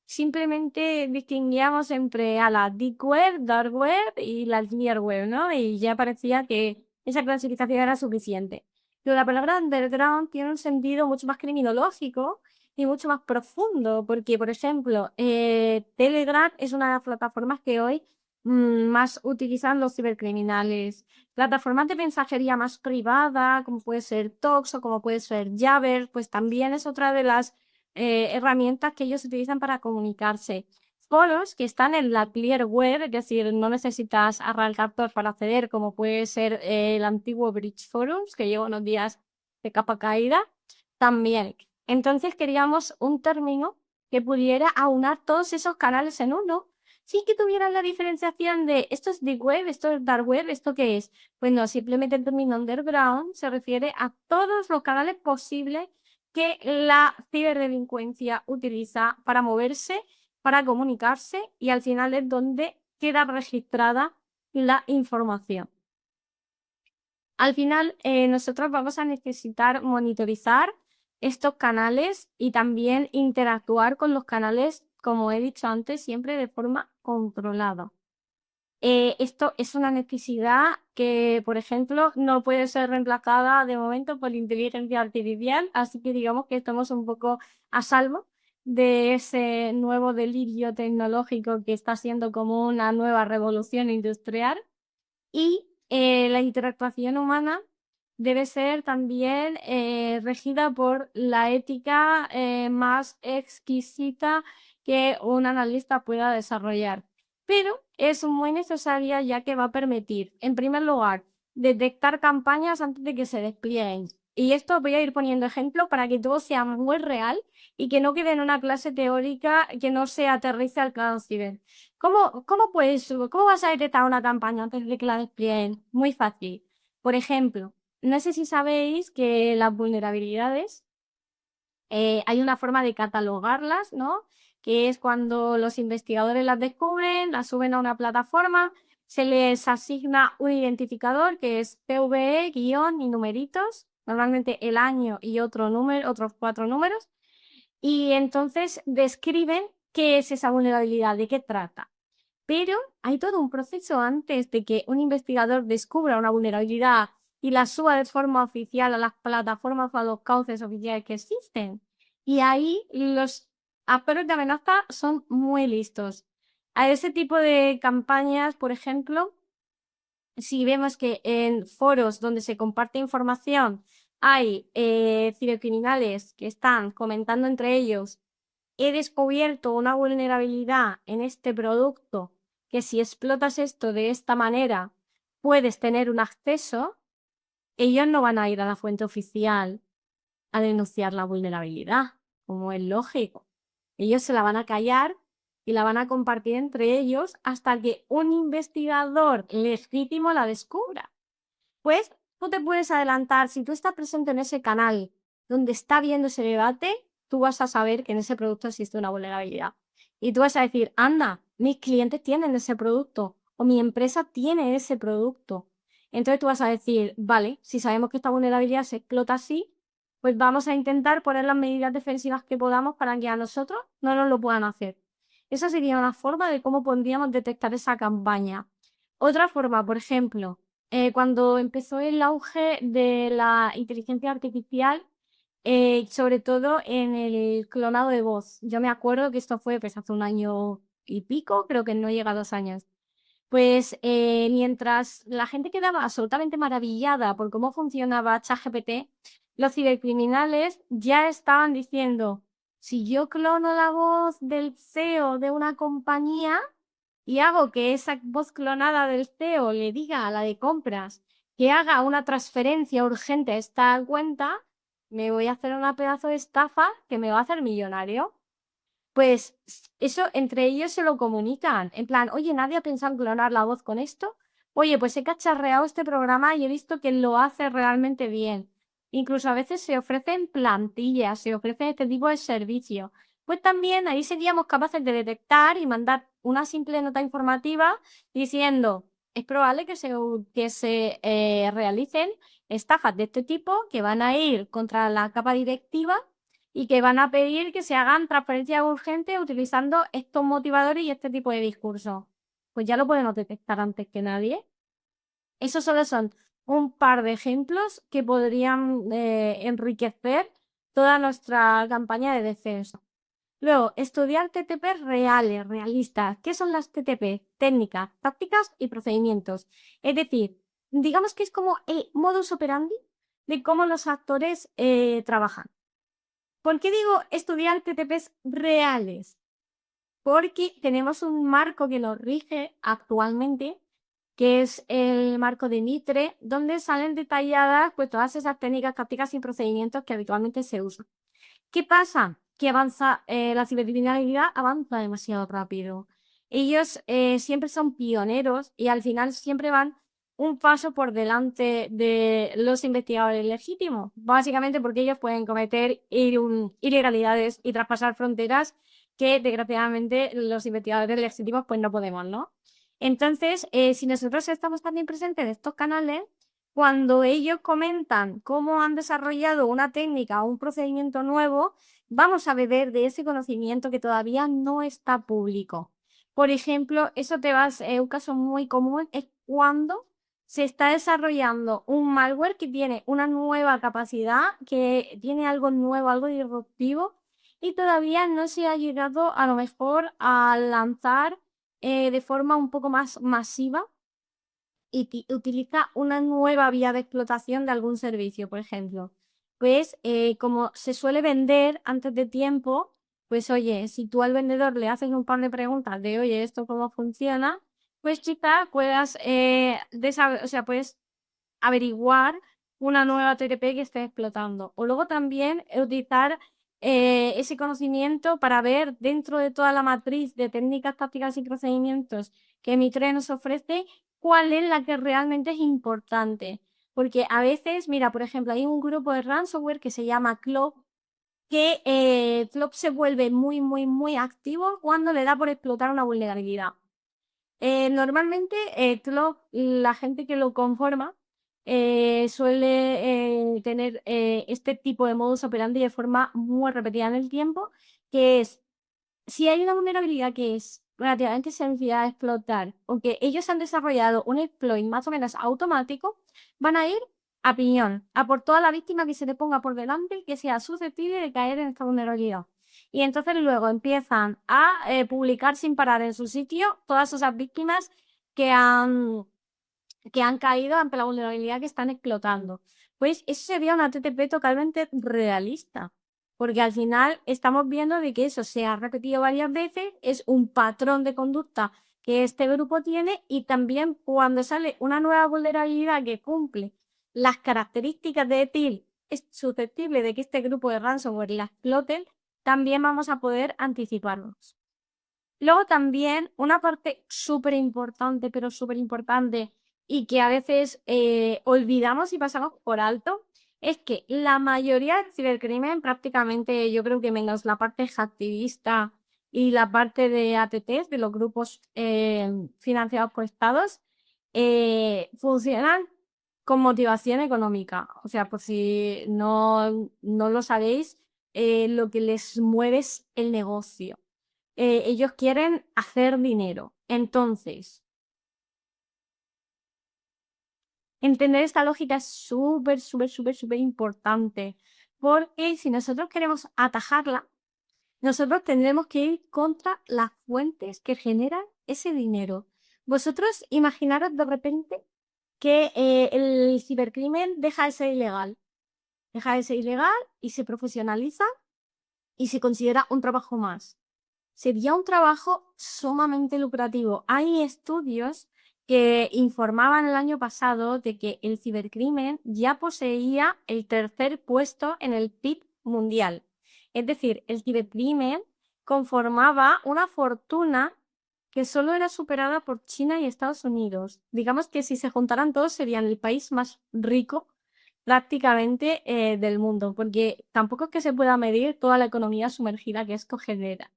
simplemente distinguíamos entre a la Deep Web, Dark Web y la Clear Web, ¿no? Y ya parecía que esa clasificación era suficiente. Pero la palabra underground tiene un sentido mucho más criminológico y mucho más profundo, porque, por ejemplo, Telegram es una de las plataformas que hoy más utilizan los cibercriminales. Plataformas de mensajería más privada, como puede ser Tox o como puede ser Jabber, pues también es otra de las herramientas que ellos utilizan para comunicarse. Foros que están en la Clear Web, es decir, no necesitas arrancar para acceder, como puede ser el antiguo Bridge Forums, que lleva unos días de capa caída, también. Entonces queríamos un término que pudiera aunar todos esos canales en uno, sin que tuvieran la diferenciación de esto es Deep Web, esto es Dark Web, ¿esto qué es? Pues no, simplemente el término underground se refiere a todos los canales posibles que la ciberdelincuencia utiliza para moverse, para comunicarse y al final es donde queda registrada la información. Al final, nosotros vamos a necesitar monitorizar estos canales y también interactuar con los canales, como he dicho antes, siempre de forma controlada. Esto es una necesidad que, por ejemplo, no puede ser reemplazada de momento por la inteligencia artificial, así que digamos que estamos un poco a salvo de ese nuevo delirio tecnológico que está siendo como una nueva revolución industrial. Y la interactuación humana debe ser también regida por la ética más exquisita que un analista pueda desarrollar. Pero es muy necesaria ya que va a permitir, en primer lugar, detectar campañas antes de que se desplieguen. Y esto voy a ir poniendo ejemplos para que todo sea muy real y que no quede en una clase teórica que no se aterrice al plano ciber. ¿Cómo vas a detectar una campaña antes de que la desplieguen? Muy fácil. Por ejemplo, no sé si sabéis que las vulnerabilidades hay una forma de catalogarlas, ¿no? Que es cuando los investigadores las descubren, las suben a una plataforma, se les asigna un identificador que es PVE, guión y numeritos, normalmente el año y otro número, otros 4 números, y entonces describen qué es esa vulnerabilidad, de qué trata. Pero hay todo un proceso antes de que un investigador descubra una vulnerabilidad y la suba de forma oficial a las plataformas o a los cauces oficiales que existen. Y ahí los actores de amenaza son muy listos. A ese tipo de campañas, por ejemplo, si vemos que en foros donde se comparte información hay cibercriminales que están comentando entre ellos, he descubierto una vulnerabilidad en este producto que si explotas esto de esta manera puedes tener un acceso, ellos no van a ir a la fuente oficial a denunciar la vulnerabilidad, como es lógico. Ellos se la van a callar y la van a compartir entre ellos hasta que un investigador legítimo la descubra. Pues tú te puedes adelantar, si tú estás presente en ese canal donde está viendo ese debate, tú vas a saber que en ese producto existe una vulnerabilidad. Y tú vas a decir, anda, mis clientes tienen ese producto o mi empresa tiene ese producto. Entonces tú vas a decir, vale, si sabemos que esta vulnerabilidad se explota así, pues vamos a intentar poner las medidas defensivas que podamos para que a nosotros no nos lo puedan hacer. Esa sería una forma de cómo podríamos detectar esa campaña. Otra forma, por ejemplo, cuando empezó el auge de la inteligencia artificial, sobre todo en el clonado de voz. Yo me acuerdo que esto fue pues, hace un año y pico, creo que no llega a 2 años. Pues mientras la gente quedaba absolutamente maravillada por cómo funcionaba ChatGPT, los cibercriminales ya estaban diciendo, si yo clono la voz del CEO de una compañía y hago que esa voz clonada del CEO le diga a la de compras que haga una transferencia urgente a esta cuenta, me voy a hacer una pedazo de estafa que me va a hacer millonario. Pues eso entre ellos se lo comunican, en plan, oye, nadie ha pensado en clonar la voz con esto. Oye, pues he cacharreado este programa y he visto que lo hace realmente bien. Incluso a veces se ofrecen plantillas, se ofrece este tipo de servicio. Pues también ahí seríamos capaces de detectar y mandar una simple nota informativa diciendo, es probable que se realicen estafas de este tipo que van a ir contra la capa directiva y que van a pedir que se hagan transferencias urgentes utilizando estos motivadores y este tipo de discursos. Pues ya lo podemos detectar antes que nadie. Esos solo son un par de ejemplos que podrían enriquecer toda nuestra campaña de defensa. Luego, estudiar TTP reales, realistas. ¿Qué son las TTP? Técnicas, tácticas y procedimientos. Es decir, digamos que es como el modus operandi de cómo los actores trabajan. ¿Por qué digo estudiar TTPs reales? Porque tenemos un marco que nos rige actualmente, que es el marco de Mitre, donde salen detalladas pues, todas esas técnicas, tácticas y procedimientos que habitualmente se usan. ¿Qué pasa? Que la cibercriminalidad avanza demasiado rápido. Ellos siempre son pioneros y al final siempre van un paso por delante de los investigadores legítimos, básicamente porque ellos pueden cometer ilegalidades y traspasar fronteras que desgraciadamente los investigadores legítimos pues no podemos, ¿no? Entonces, si nosotros estamos también presentes en estos canales, cuando ellos comentan cómo han desarrollado una técnica o un procedimiento nuevo, vamos a beber de ese conocimiento que todavía no está público. Por ejemplo, un caso muy común es cuando se está desarrollando un malware que tiene una nueva capacidad, que tiene algo nuevo, algo disruptivo, y todavía no se ha llegado a lo mejor a lanzar de forma un poco más masiva y utiliza una nueva vía de explotación de algún servicio, por ejemplo. Pues como se suele vender antes de tiempo, pues oye, si tú al vendedor le haces un par de preguntas de, oye, ¿esto cómo funciona? Pues quizá puedas, puedes averiguar una nueva TTP que esté explotando. O luego también utilizar ese conocimiento para ver dentro de toda la matriz de técnicas, tácticas y procedimientos que Mitre nos ofrece, cuál es la que realmente es importante. Porque a veces, mira, por ejemplo, hay un grupo de ransomware que se llama Clop, que Clop se vuelve muy, muy, muy activo cuando le da por explotar una vulnerabilidad. Normalmente, la gente que lo conforma suele tener este tipo de modus operandi de forma muy repetida en el tiempo, que es, si hay una vulnerabilidad que es relativamente sencilla de explotar, aunque ellos han desarrollado un exploit más o menos automático, van a ir a piñón, a por toda la víctima que se le ponga por delante que sea susceptible de caer en esta vulnerabilidad. Y entonces luego empiezan a publicar sin parar en su sitio todas esas víctimas que han, que han caído ante la vulnerabilidad que están explotando. Pues eso sería una TTP totalmente realista, porque al final estamos viendo de que eso se ha repetido varias veces, es un patrón de conducta que este grupo tiene y también cuando sale una nueva vulnerabilidad que cumple las características de ETIL, es susceptible de que este grupo de ransomware la exploten, también vamos a poder anticiparnos. Luego también una parte súper importante, pero súper importante y que a veces olvidamos y pasamos por alto, es que la mayoría del cibercrimen, prácticamente yo creo que menos la parte hacktivista y la parte de ATTs, de los grupos financiados por estados, funcionan con motivación económica. O sea, por si no lo sabéis, lo que les mueve es el negocio. Ellos quieren hacer dinero. Entonces, entender esta lógica es súper, súper, súper, súper importante, porque si nosotros queremos atajarla, nosotros tendremos que ir contra las fuentes que generan ese dinero. Vosotros imaginaros de repente que el cibercrimen deja de ser ilegal. deja de ser ilegal y se profesionaliza y se considera un trabajo más. Sería un trabajo sumamente lucrativo. Hay estudios que informaban el año pasado de que el cibercrimen ya poseía el tercer puesto en el PIB mundial. Es decir, el cibercrimen conformaba una fortuna que solo era superada por China y Estados Unidos. Digamos que si se juntaran todos serían el país más rico prácticamente del mundo, porque tampoco es que se pueda medir toda la economía sumergida que esto genera.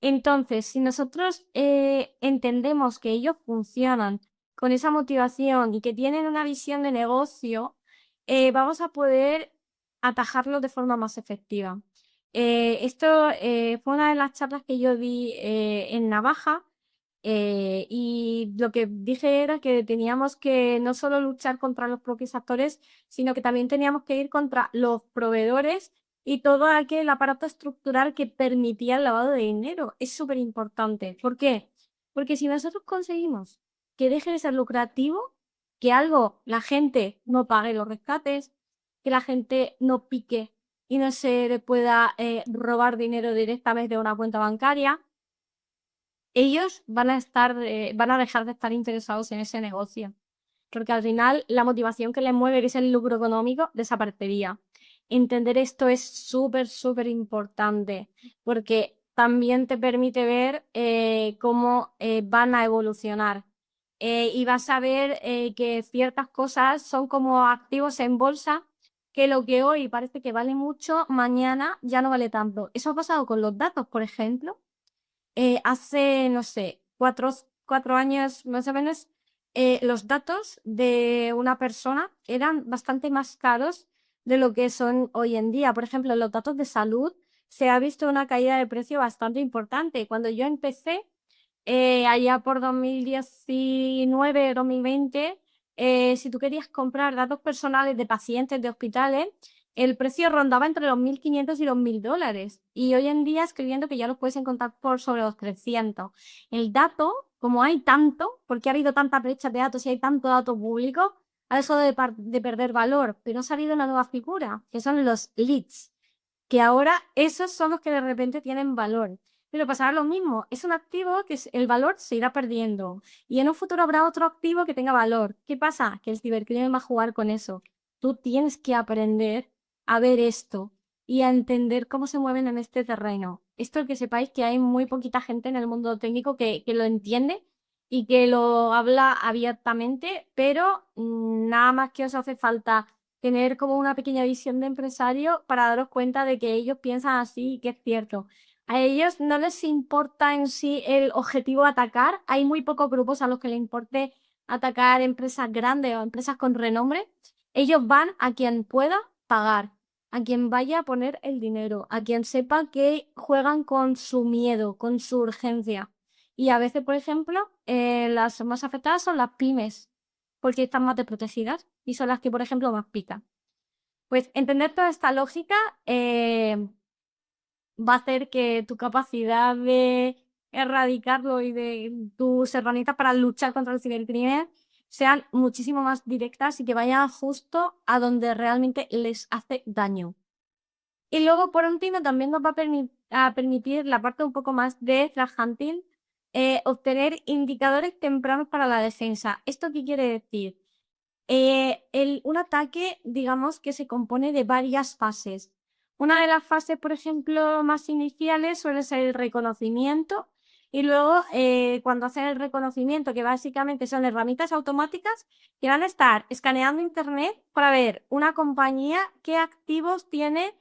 Entonces, si nosotros entendemos que ellos funcionan con esa motivación y que tienen una visión de negocio, vamos a poder atajarlo de forma más efectiva. Esto fue una de las charlas que yo di en Navaja, y lo que dije era que teníamos que no solo luchar contra los propios actores, sino que también teníamos que ir contra los proveedores y todo aquel aparato estructural que permitía el lavado de dinero. Es súper importante. ¿Por qué? Porque si nosotros conseguimos que deje de ser lucrativo, que algo, la gente no pague los rescates, que la gente no pique y no se le pueda robar dinero directamente de una cuenta bancaria, ellos van a dejar de estar interesados en ese negocio. Porque al final la motivación que les mueve, que es el lucro económico, desaparecería. Entender esto es súper, súper importante, porque también te permite ver cómo van a evolucionar. Y vas a ver que ciertas cosas son como activos en bolsa, que lo que hoy parece que vale mucho, mañana ya no vale tanto. Eso ha pasado con los datos, por ejemplo. Hace, no sé, 4 años más o menos, los datos de una persona eran bastante más caros de lo que son hoy en día. Por ejemplo, los datos de salud se ha visto una caída de precio bastante importante. Cuando yo empecé, allá por 2019, 2020, si tú querías comprar datos personales de pacientes de hospitales, el precio rondaba entre los 1.500 y los 1.000 dólares. Y hoy en día estoy viendo que ya los puedes encontrar por sobre los 300. El dato, como hay tanto, porque ha habido tanta brecha de datos y hay tanto dato público, ha dejado de perder valor. Pero ha salido una nueva figura, que son los leads, que ahora esos son los que de repente tienen valor. Pero pasará lo mismo, es un activo que el valor se irá perdiendo y en un futuro habrá otro activo que tenga valor. ¿Qué pasa? Que el cibercrimen va a jugar con eso. Tú tienes que aprender a ver esto y a entender cómo se mueven en este terreno. Esto que sepáis que hay muy poquita gente en el mundo técnico que lo entiende y que lo habla abiertamente, pero nada más que os hace falta tener como una pequeña visión de empresario para daros cuenta de que ellos piensan así y que es cierto. A ellos no les importa en sí el objetivo atacar. Hay muy pocos grupos a los que les importe atacar empresas grandes o empresas con renombre. Ellos van a quien pueda pagar, a quien vaya a poner el dinero, a quien sepa que juegan con su miedo, con su urgencia. Y a veces, por ejemplo, las más afectadas son las pymes, porque están más desprotegidas y son las que, por ejemplo, más pican. Pues entender toda esta lógica va a hacer que tu capacidad de erradicarlo y de tus herramientas para luchar contra el cibercrimen sean muchísimo más directas y que vayan justo a donde realmente les hace daño. Y luego, por último, también nos va a permitir la parte un poco más de threat hunting, obtener indicadores tempranos para la defensa. ¿Esto qué quiere decir? Un ataque, digamos, que se compone de varias fases. Una de las fases, por ejemplo, más iniciales suele ser el reconocimiento y luego cuando hacen el reconocimiento, que básicamente son herramientas automáticas que van a estar escaneando Internet para ver una compañía qué activos tiene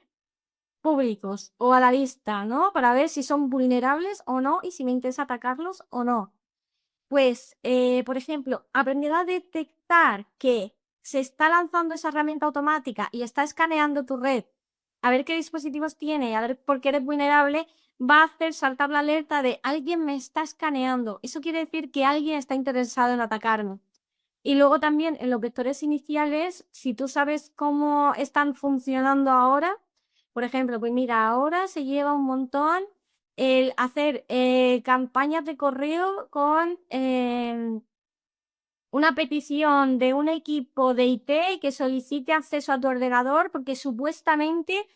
públicos o a la vista, ¿no? Para ver si son vulnerables o no y si me interesa atacarlos o no. Pues, por ejemplo, aprendiendo a detectar que se está lanzando esa herramienta automática y está escaneando tu red, a ver qué dispositivos tiene, a ver por qué eres vulnerable, va a hacer saltar la alerta de alguien me está escaneando. Eso quiere decir que alguien está interesado en atacarme. Y luego también en los vectores iniciales, si tú sabes cómo están funcionando ahora, por ejemplo, pues mira, ahora se lleva un montón el hacer campañas de correo con una petición de un equipo de IT que solicite acceso a tu ordenador porque supuestamente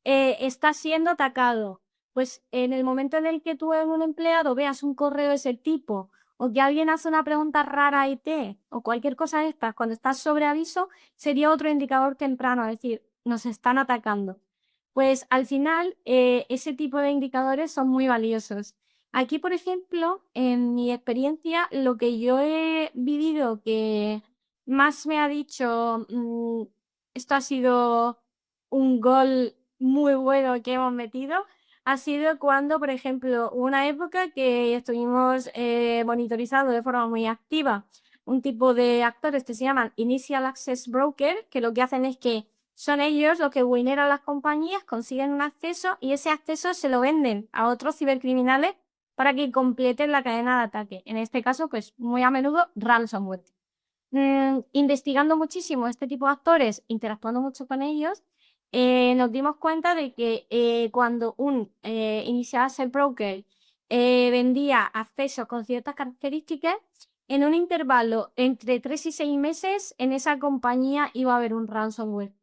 está siendo atacado. Pues en el momento en el que tú en un empleado veas un correo de ese tipo o que alguien hace una pregunta rara a IT o cualquier cosa de estas, cuando estás sobre aviso, sería otro indicador temprano, es decir, nos están atacando. Pues al final ese tipo de indicadores son muy valiosos. Aquí, por ejemplo, en mi experiencia, lo que yo he vivido que más me ha dicho, esto ha sido un gol muy bueno que hemos metido, ha sido cuando, por ejemplo, hubo una época que estuvimos monitorizando de forma muy activa un tipo de actores que se llaman Initial Access Broker, que lo que hacen es que son ellos los que vulneran las compañías, consiguen un acceso y ese acceso se lo venden a otros cibercriminales para que completen la cadena de ataque. En este caso, pues muy a menudo ransomware. Investigando muchísimo este tipo de actores, interactuando mucho con ellos, nos dimos cuenta de que cuando un initial access broker vendía accesos con ciertas características, en un intervalo entre 3 y 6 meses en esa compañía iba a haber un ransomware.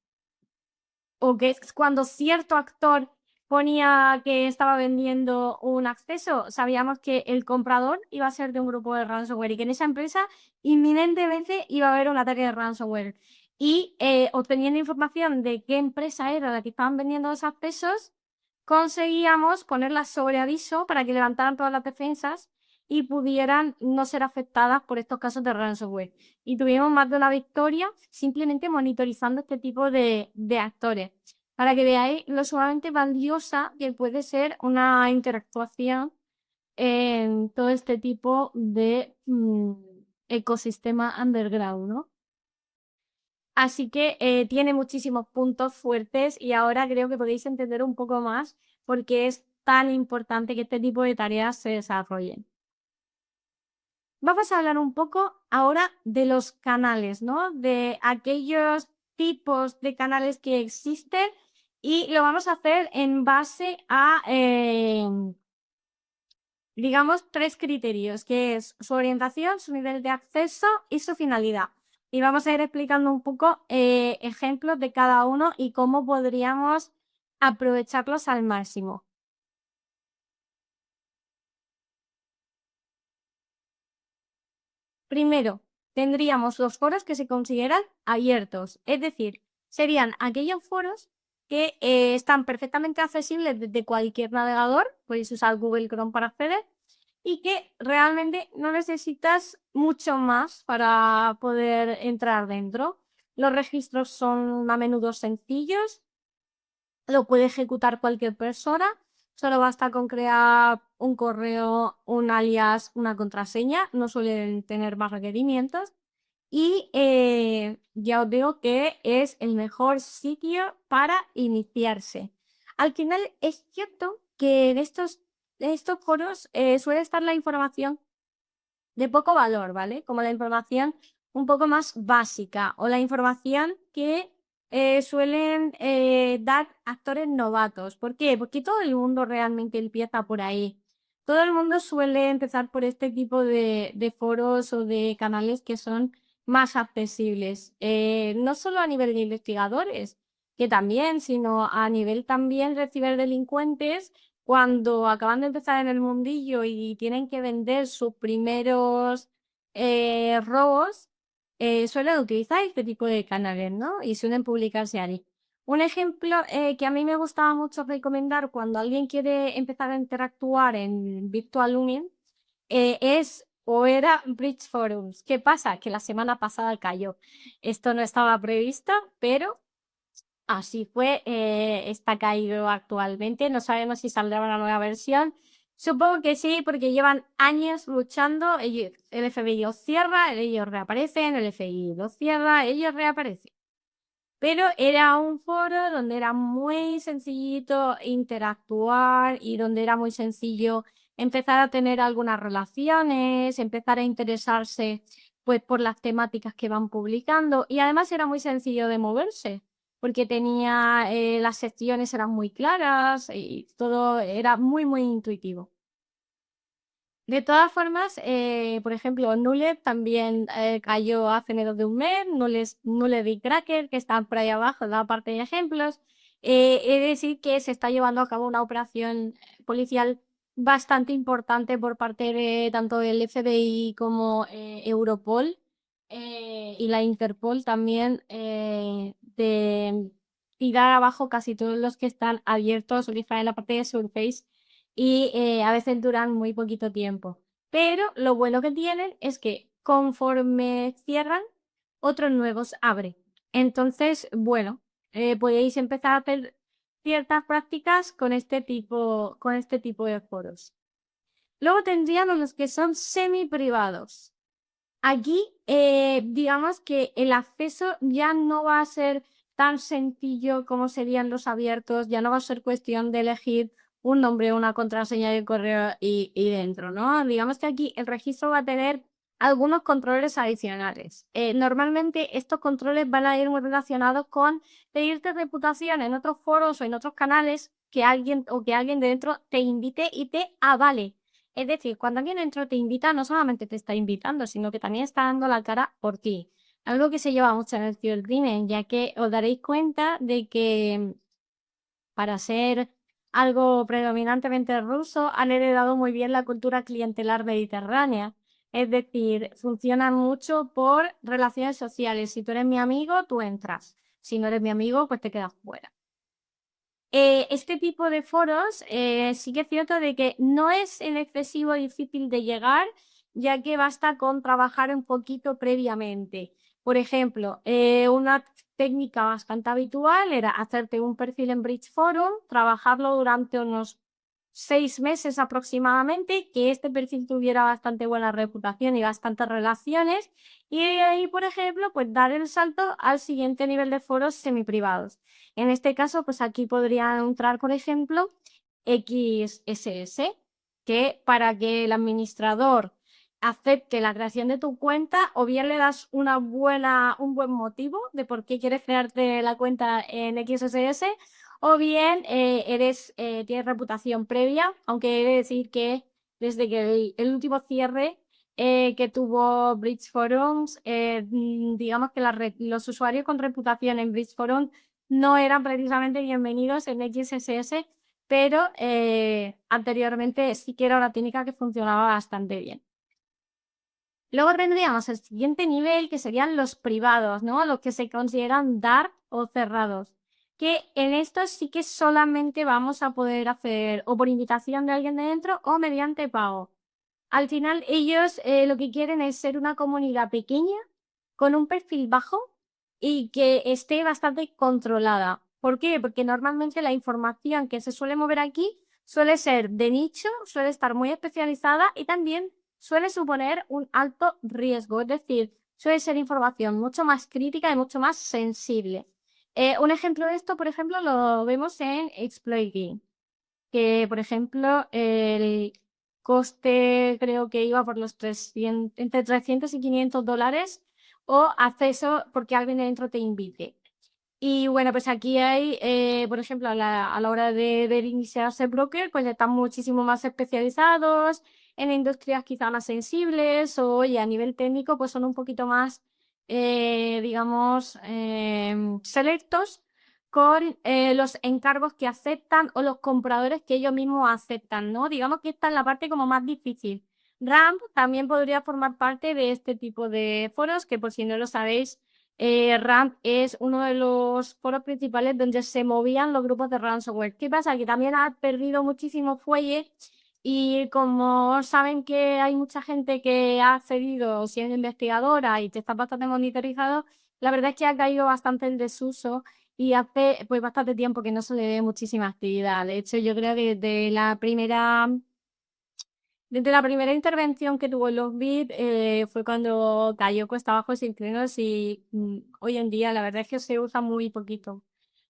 O que es cuando cierto actor ponía que estaba vendiendo un acceso, sabíamos que el comprador iba a ser de un grupo de ransomware y que en esa empresa inminentemente iba a haber un ataque de ransomware. Y obteniendo información de qué empresa era la que estaban vendiendo esos accesos, conseguíamos ponerlas sobre aviso para que levantaran todas las defensas y pudieran no ser afectadas por estos casos de ransomware. Y tuvimos más de una victoria simplemente monitorizando este tipo de actores, para que veáis lo sumamente valiosa que puede ser una interactuación en todo este tipo de ecosistema underground, ¿no? Así que tiene muchísimos puntos fuertes y ahora creo que podéis entender un poco más por qué es tan importante que este tipo de tareas se desarrollen. Vamos a hablar un poco ahora de los canales, ¿no? De aquellos tipos de canales que existen y lo vamos a hacer en base a, digamos, 3 criterios, que es su orientación, su nivel de acceso y su finalidad. Y vamos a ir explicando un poco ejemplos de cada uno y cómo podríamos aprovecharlos al máximo. Primero, tendríamos los foros que se consideran abiertos, es decir, serían aquellos foros que están perfectamente accesibles desde cualquier navegador, podéis usar Google Chrome para acceder, y que realmente no necesitas mucho más para poder entrar dentro. Los registros son a menudo sencillos, lo puede ejecutar cualquier persona, solo basta con crear un correo, un alias, una contraseña, no suelen tener más requerimientos. Y ya os digo que es el mejor sitio para iniciarse. Al final es cierto que en estos foros suele estar la información de poco valor, ¿vale? Como la información un poco más básica o la información que suelen dar actores novatos. ¿Por qué? Porque todo el mundo realmente empieza por ahí. Todo el mundo suele empezar por este tipo de foros o de canales que son más accesibles. No solo a nivel de investigadores, que también, sino a nivel también de ciberdelincuentes cuando acaban de empezar en el mundillo y tienen que vender sus primeros robos, suelen utilizar este tipo de canales, ¿no? Y suelen publicarse ahí. Un ejemplo que a mí me gustaba mucho recomendar cuando alguien quiere empezar a interactuar en Virtual Lumin es o era Bridge Forums. ¿Qué pasa? Que la semana pasada cayó. Esto no estaba previsto, pero así fue, está caído actualmente. No sabemos si saldrá una nueva versión. Supongo que sí, porque llevan años luchando. El FBI los cierra, ellos reaparecen, el FBI los cierra, ellos reaparecen. Pero era un foro donde era muy sencillito interactuar y donde era muy sencillo empezar a tener algunas relaciones, empezar a interesarse pues por las temáticas que van publicando y además era muy sencillo de moverse porque tenía las secciones eran muy claras y todo era muy intuitivo. De todas formas, por ejemplo, Nule también cayó hace menos de un mes, Nule y Cracker, que están por ahí abajo en la parte de ejemplos. He de decir que se está llevando a cabo una operación policial bastante importante por parte de tanto del FBI como Europol y la Interpol también de tirar abajo casi todos los que están abiertos, utilizar en la parte de Surface y a veces duran muy poquito tiempo. Pero lo bueno que tienen es que conforme cierran, otros nuevos abren. Entonces, bueno, podéis empezar a hacer ciertas prácticas con este tipo de foros. Luego tendríamos los que son semi privados. Aquí, digamos que el acceso ya no va a ser tan sencillo como serían los abiertos, ya no va a ser cuestión de elegir un nombre, una contraseña de correo y dentro, ¿no? Digamos que aquí el registro va a tener algunos controles adicionales. Normalmente estos controles van a ir muy relacionados con pedirte reputación en otros foros o en otros canales que alguien de dentro te invite y te avale. Es decir, cuando alguien dentro te invita, no solamente te está invitando, sino que también está dando la cara por ti. Algo que se lleva mucho en el cibercrimen, ya que os daréis cuenta de que para ser algo predominantemente ruso, han heredado muy bien la cultura clientelar mediterránea. Es decir, funcionan mucho por relaciones sociales. Si tú eres mi amigo, tú entras. Si no eres mi amigo, pues te quedas fuera. Este tipo de foros sí que es cierto de que no es en excesivo difícil de llegar, ya que basta con trabajar un poquito previamente. Por ejemplo, una técnica bastante habitual era hacerte un perfil en Bridge Forum, trabajarlo durante unos 6 meses aproximadamente, que este perfil tuviera bastante buena reputación y bastantes relaciones, y de ahí, por ejemplo, pues dar el salto al siguiente nivel de foros semiprivados. En este caso, pues aquí podría entrar, por ejemplo, XSS, que para que el administrador acepte la creación de tu cuenta, o bien le das un buen motivo de por qué quieres crearte la cuenta en XSS, o bien tienes reputación previa, aunque he de decir que desde que el último cierre que tuvo Bridge Forums, digamos que los usuarios con reputación en Bridge Forums no eran precisamente bienvenidos en XSS, pero anteriormente sí que era una técnica que funcionaba bastante bien. Luego tendríamos el siguiente nivel, que serían los privados, ¿no? Los que se consideran dark o cerrados. Que en estos sí que solamente vamos a poder hacer o por invitación de alguien de dentro o mediante pago. Al final ellos lo que quieren es ser una comunidad pequeña, con un perfil bajo y que esté bastante controlada. ¿Por qué? Porque normalmente la información que se suele mover aquí suele ser de nicho, suele estar muy especializada y también suele suponer un alto riesgo, es decir, suele ser información mucho más crítica y mucho más sensible. Un ejemplo de esto, por ejemplo, lo vemos en Exploiting, que, por ejemplo, el coste creo que iba por los 300, entre 300 y $500 o acceso porque alguien de dentro te invite. Y bueno, pues aquí hay, por ejemplo, a la hora de iniciarse broker, pues están muchísimo más especializados en industrias quizá más sensibles o y a nivel técnico pues son un poquito más, digamos, selectos con los encargos que aceptan o los compradores que ellos mismos aceptan, ¿no? Digamos que esta es la parte como más difícil. Ramp también podría formar parte de este tipo de foros, que por si no lo sabéis, Ramp es uno de los foros principales donde se movían los grupos de ransomware. ¿Qué pasa? Que también ha perdido muchísimo fuelle y como saben que hay mucha gente que ha accedido siendo investigadora y te está bastante monitorizado, la verdad es que ha caído bastante en desuso y hace pues bastante tiempo que no se le ve muchísima actividad. De hecho, yo creo que desde la primera intervención que tuvo en los BIT fue cuando cayó cuesta abajo sin frenos y hoy en día la verdad es que se usa muy poquito.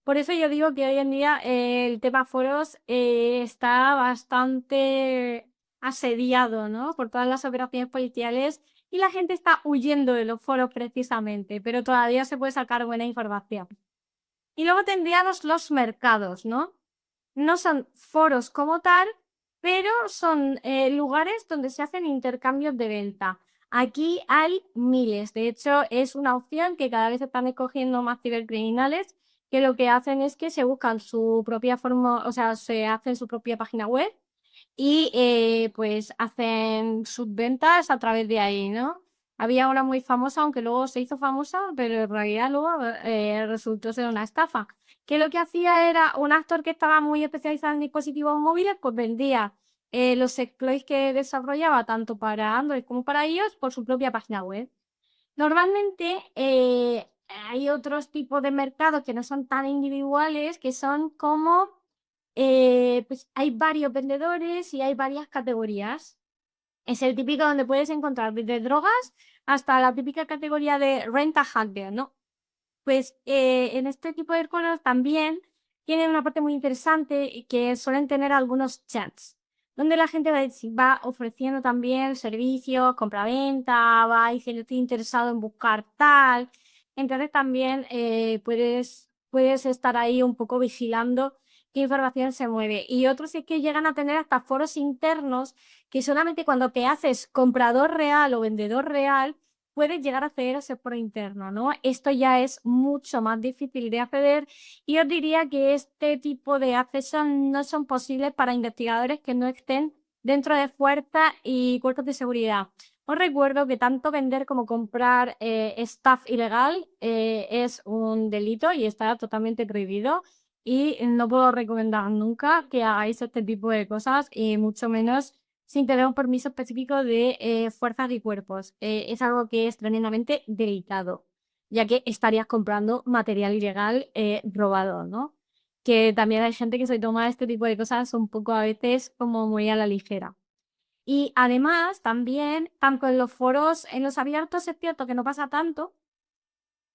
Por eso yo digo que hoy en día el tema foros está bastante asediado, ¿no? Por todas las operaciones policiales y la gente está huyendo de los foros precisamente, pero todavía se puede sacar buena información. Y luego tendríamos los mercados, ¿no? No son foros como tal, pero son lugares donde se hacen intercambios de venta. Aquí hay miles, de hecho es una opción que cada vez están escogiendo más cibercriminales que lo que hacen es que se buscan su propia forma, o sea, se hacen su propia página web y pues hacen sus ventas a través de ahí, ¿no? Había una muy famosa, aunque luego se hizo famosa, pero en realidad luego resultó ser una estafa. Que lo que hacía era un actor que estaba muy especializado en dispositivos móviles, pues vendía los exploits que desarrollaba tanto para Android como para iOS por su propia página web. Normalmente hay otros tipos de mercados que no son tan individuales, que son como, pues hay varios vendedores y hay varias categorías. Es el típico donde puedes encontrar desde drogas hasta la típica categoría de renta hacker, ¿no? Pues en este tipo de cosas también tienen una parte muy interesante y que suelen tener algunos chats, donde la gente va ofreciendo también servicios, compraventa, va diciendo estoy interesado en buscar tal. Entonces también puedes estar ahí un poco vigilando qué información se mueve. Y otros es que llegan a tener hasta foros internos que solamente cuando te haces comprador real o vendedor real, puedes llegar a acceder a ese foro interno, ¿no? Esto ya es mucho más difícil de acceder y os diría que este tipo de accesos no son posibles para investigadores que no estén dentro de fuerzas y cuerpos de seguridad. Os recuerdo que tanto vender como comprar staff ilegal es un delito y está totalmente prohibido y no puedo recomendar nunca que hagáis este tipo de cosas y mucho menos sin tener un permiso específico de fuerzas y cuerpos. Es algo que es tremendamente delicado, ya que estarías comprando material ilegal robado, ¿no? Que también hay gente que se toma este tipo de cosas un poco a veces como muy a la ligera. Y además, también, tanto en los foros, en los abiertos es cierto que no pasa tanto,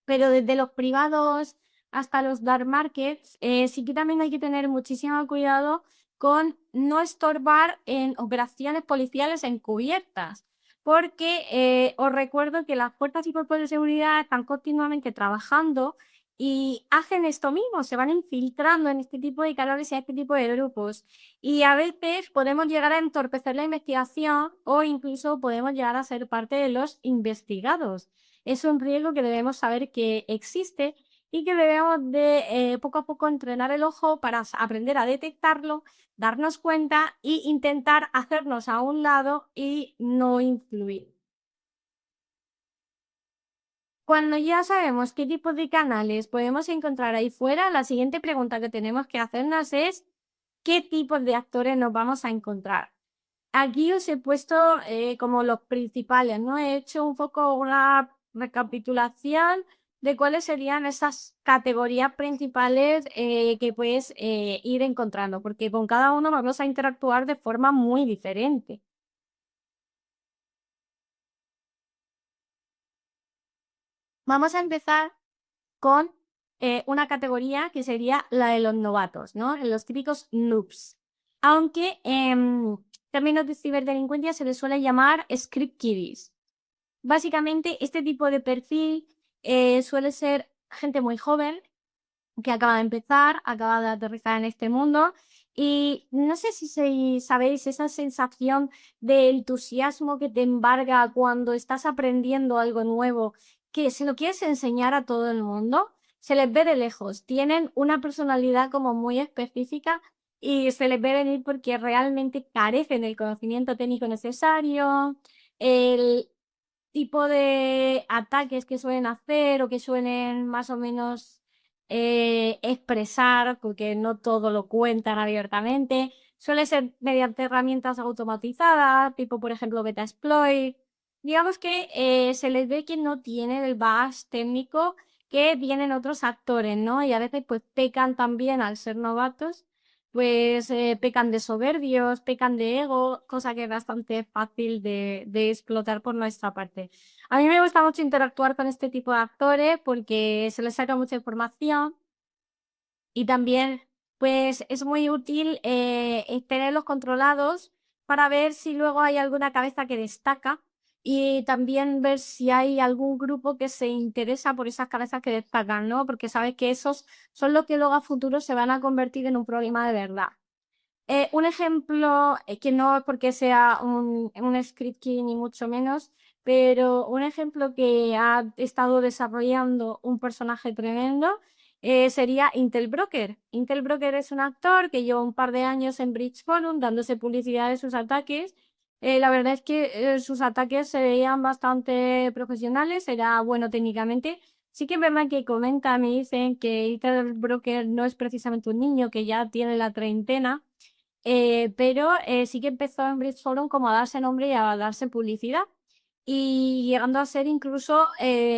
pero desde los privados hasta los dark markets, sí que también hay que tener muchísimo cuidado con no estorbar en operaciones policiales encubiertas, porque os recuerdo que las fuerzas y cuerpos de seguridad están continuamente trabajando y hacen esto mismo, se van infiltrando en este tipo de canales y a este tipo de grupos. Y a veces podemos llegar a entorpecer la investigación o incluso podemos llegar a ser parte de los investigados. Es un riesgo que debemos saber que existe y que debemos de poco a poco entrenar el ojo para aprender a detectarlo, darnos cuenta e intentar hacernos a un lado y no influir. Cuando ya sabemos qué tipo de canales podemos encontrar ahí fuera, la siguiente pregunta que tenemos que hacernos es ¿qué tipos de actores nos vamos a encontrar? Aquí os he puesto como los principales, ¿no? He hecho un poco una recapitulación de cuáles serían esas categorías principales que puedes ir encontrando, porque con cada uno vamos a interactuar de forma muy diferente. Vamos a empezar con una categoría que sería la de los novatos, ¿no? Los típicos noobs. Aunque en términos de ciberdelincuencia se les suele llamar script kiddies. Básicamente, este tipo de perfil suele ser gente muy joven que acaba de empezar, acaba de aterrizar en este mundo y no sé si sabéis esa sensación de entusiasmo que te embarga cuando estás aprendiendo algo nuevo, que se lo quieres enseñar a todo el mundo, se les ve de lejos, tienen una personalidad como muy específica y se les ve venir porque realmente carecen del conocimiento técnico necesario, el tipo de ataques que suelen hacer o que suelen más o menos expresar, porque no todo lo cuentan abiertamente. Suele ser mediante herramientas automatizadas, tipo por ejemplo Metasploit. Digamos que se les ve que no tienen el bagaje técnico que tienen otros actores, ¿no? Y a veces pues pecan también al ser novatos, pues pecan de soberbios, pecan de ego, cosa que es bastante fácil de explotar por nuestra parte. A mí me gusta mucho interactuar con este tipo de actores porque se les saca mucha información y también, pues, es muy útil tenerlos controlados para ver si luego hay alguna cabeza que destaca y también ver si hay algún grupo que se interesa por esas cabezas que destacan, ¿no? Porque sabes que esos son los que luego a futuro se van a convertir en un problema de verdad. Un ejemplo, que no es porque sea un script key ni mucho menos, pero un ejemplo que ha estado desarrollando un personaje tremendo sería Intel Broker. Intel Broker es un actor que lleva un par de años en Bridge Forum dándose publicidad de sus ataques. La verdad es que sus ataques se veían bastante profesionales, era bueno técnicamente. Sí que es verdad que comentan, me dicen que Intel Broker no es precisamente un niño que ya tiene la treintena, pero sí que empezó en Bridge Forum como a darse nombre y a darse publicidad. Y llegando a ser incluso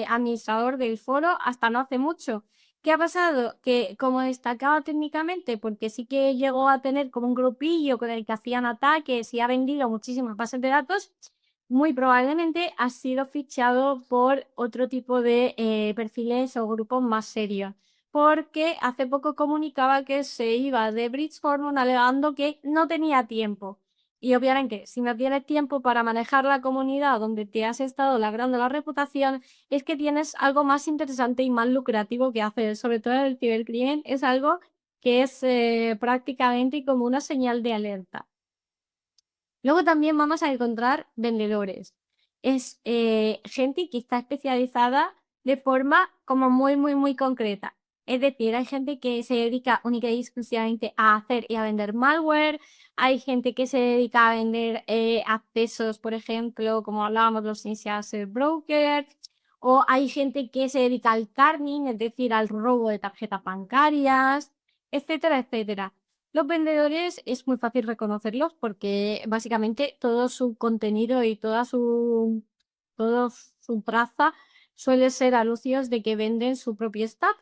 administrador del foro hasta no hace mucho. ¿Qué ha pasado? Que como destacaba técnicamente, porque sí que llegó a tener como un grupillo con el que hacían ataques y ha vendido muchísimas bases de datos, muy probablemente ha sido fichado por otro tipo de perfiles o grupos más serios, porque hace poco comunicaba que se iba de Bridge Forum alegando que no tenía tiempo. Y obviamente, si no tienes tiempo para manejar la comunidad donde te has estado labrando la reputación, es que tienes algo más interesante y más lucrativo que hacer. Sobre todo el cibercrimen es algo que es prácticamente como una señal de alerta. Luego también vamos a encontrar vendedores. Es gente que está especializada de forma como muy concreta. Es decir, hay gente que se dedica única y exclusivamente a hacer y a vender malware. Hay gente que se dedica a vender accesos, por ejemplo, como hablábamos, los initial broker. O hay gente que se dedica al carning, es decir, al robo de tarjetas bancarias, etcétera, etcétera. Los vendedores es muy fácil reconocerlos porque básicamente todo su contenido y todo su traza suele ser anuncios de que venden su propio staff.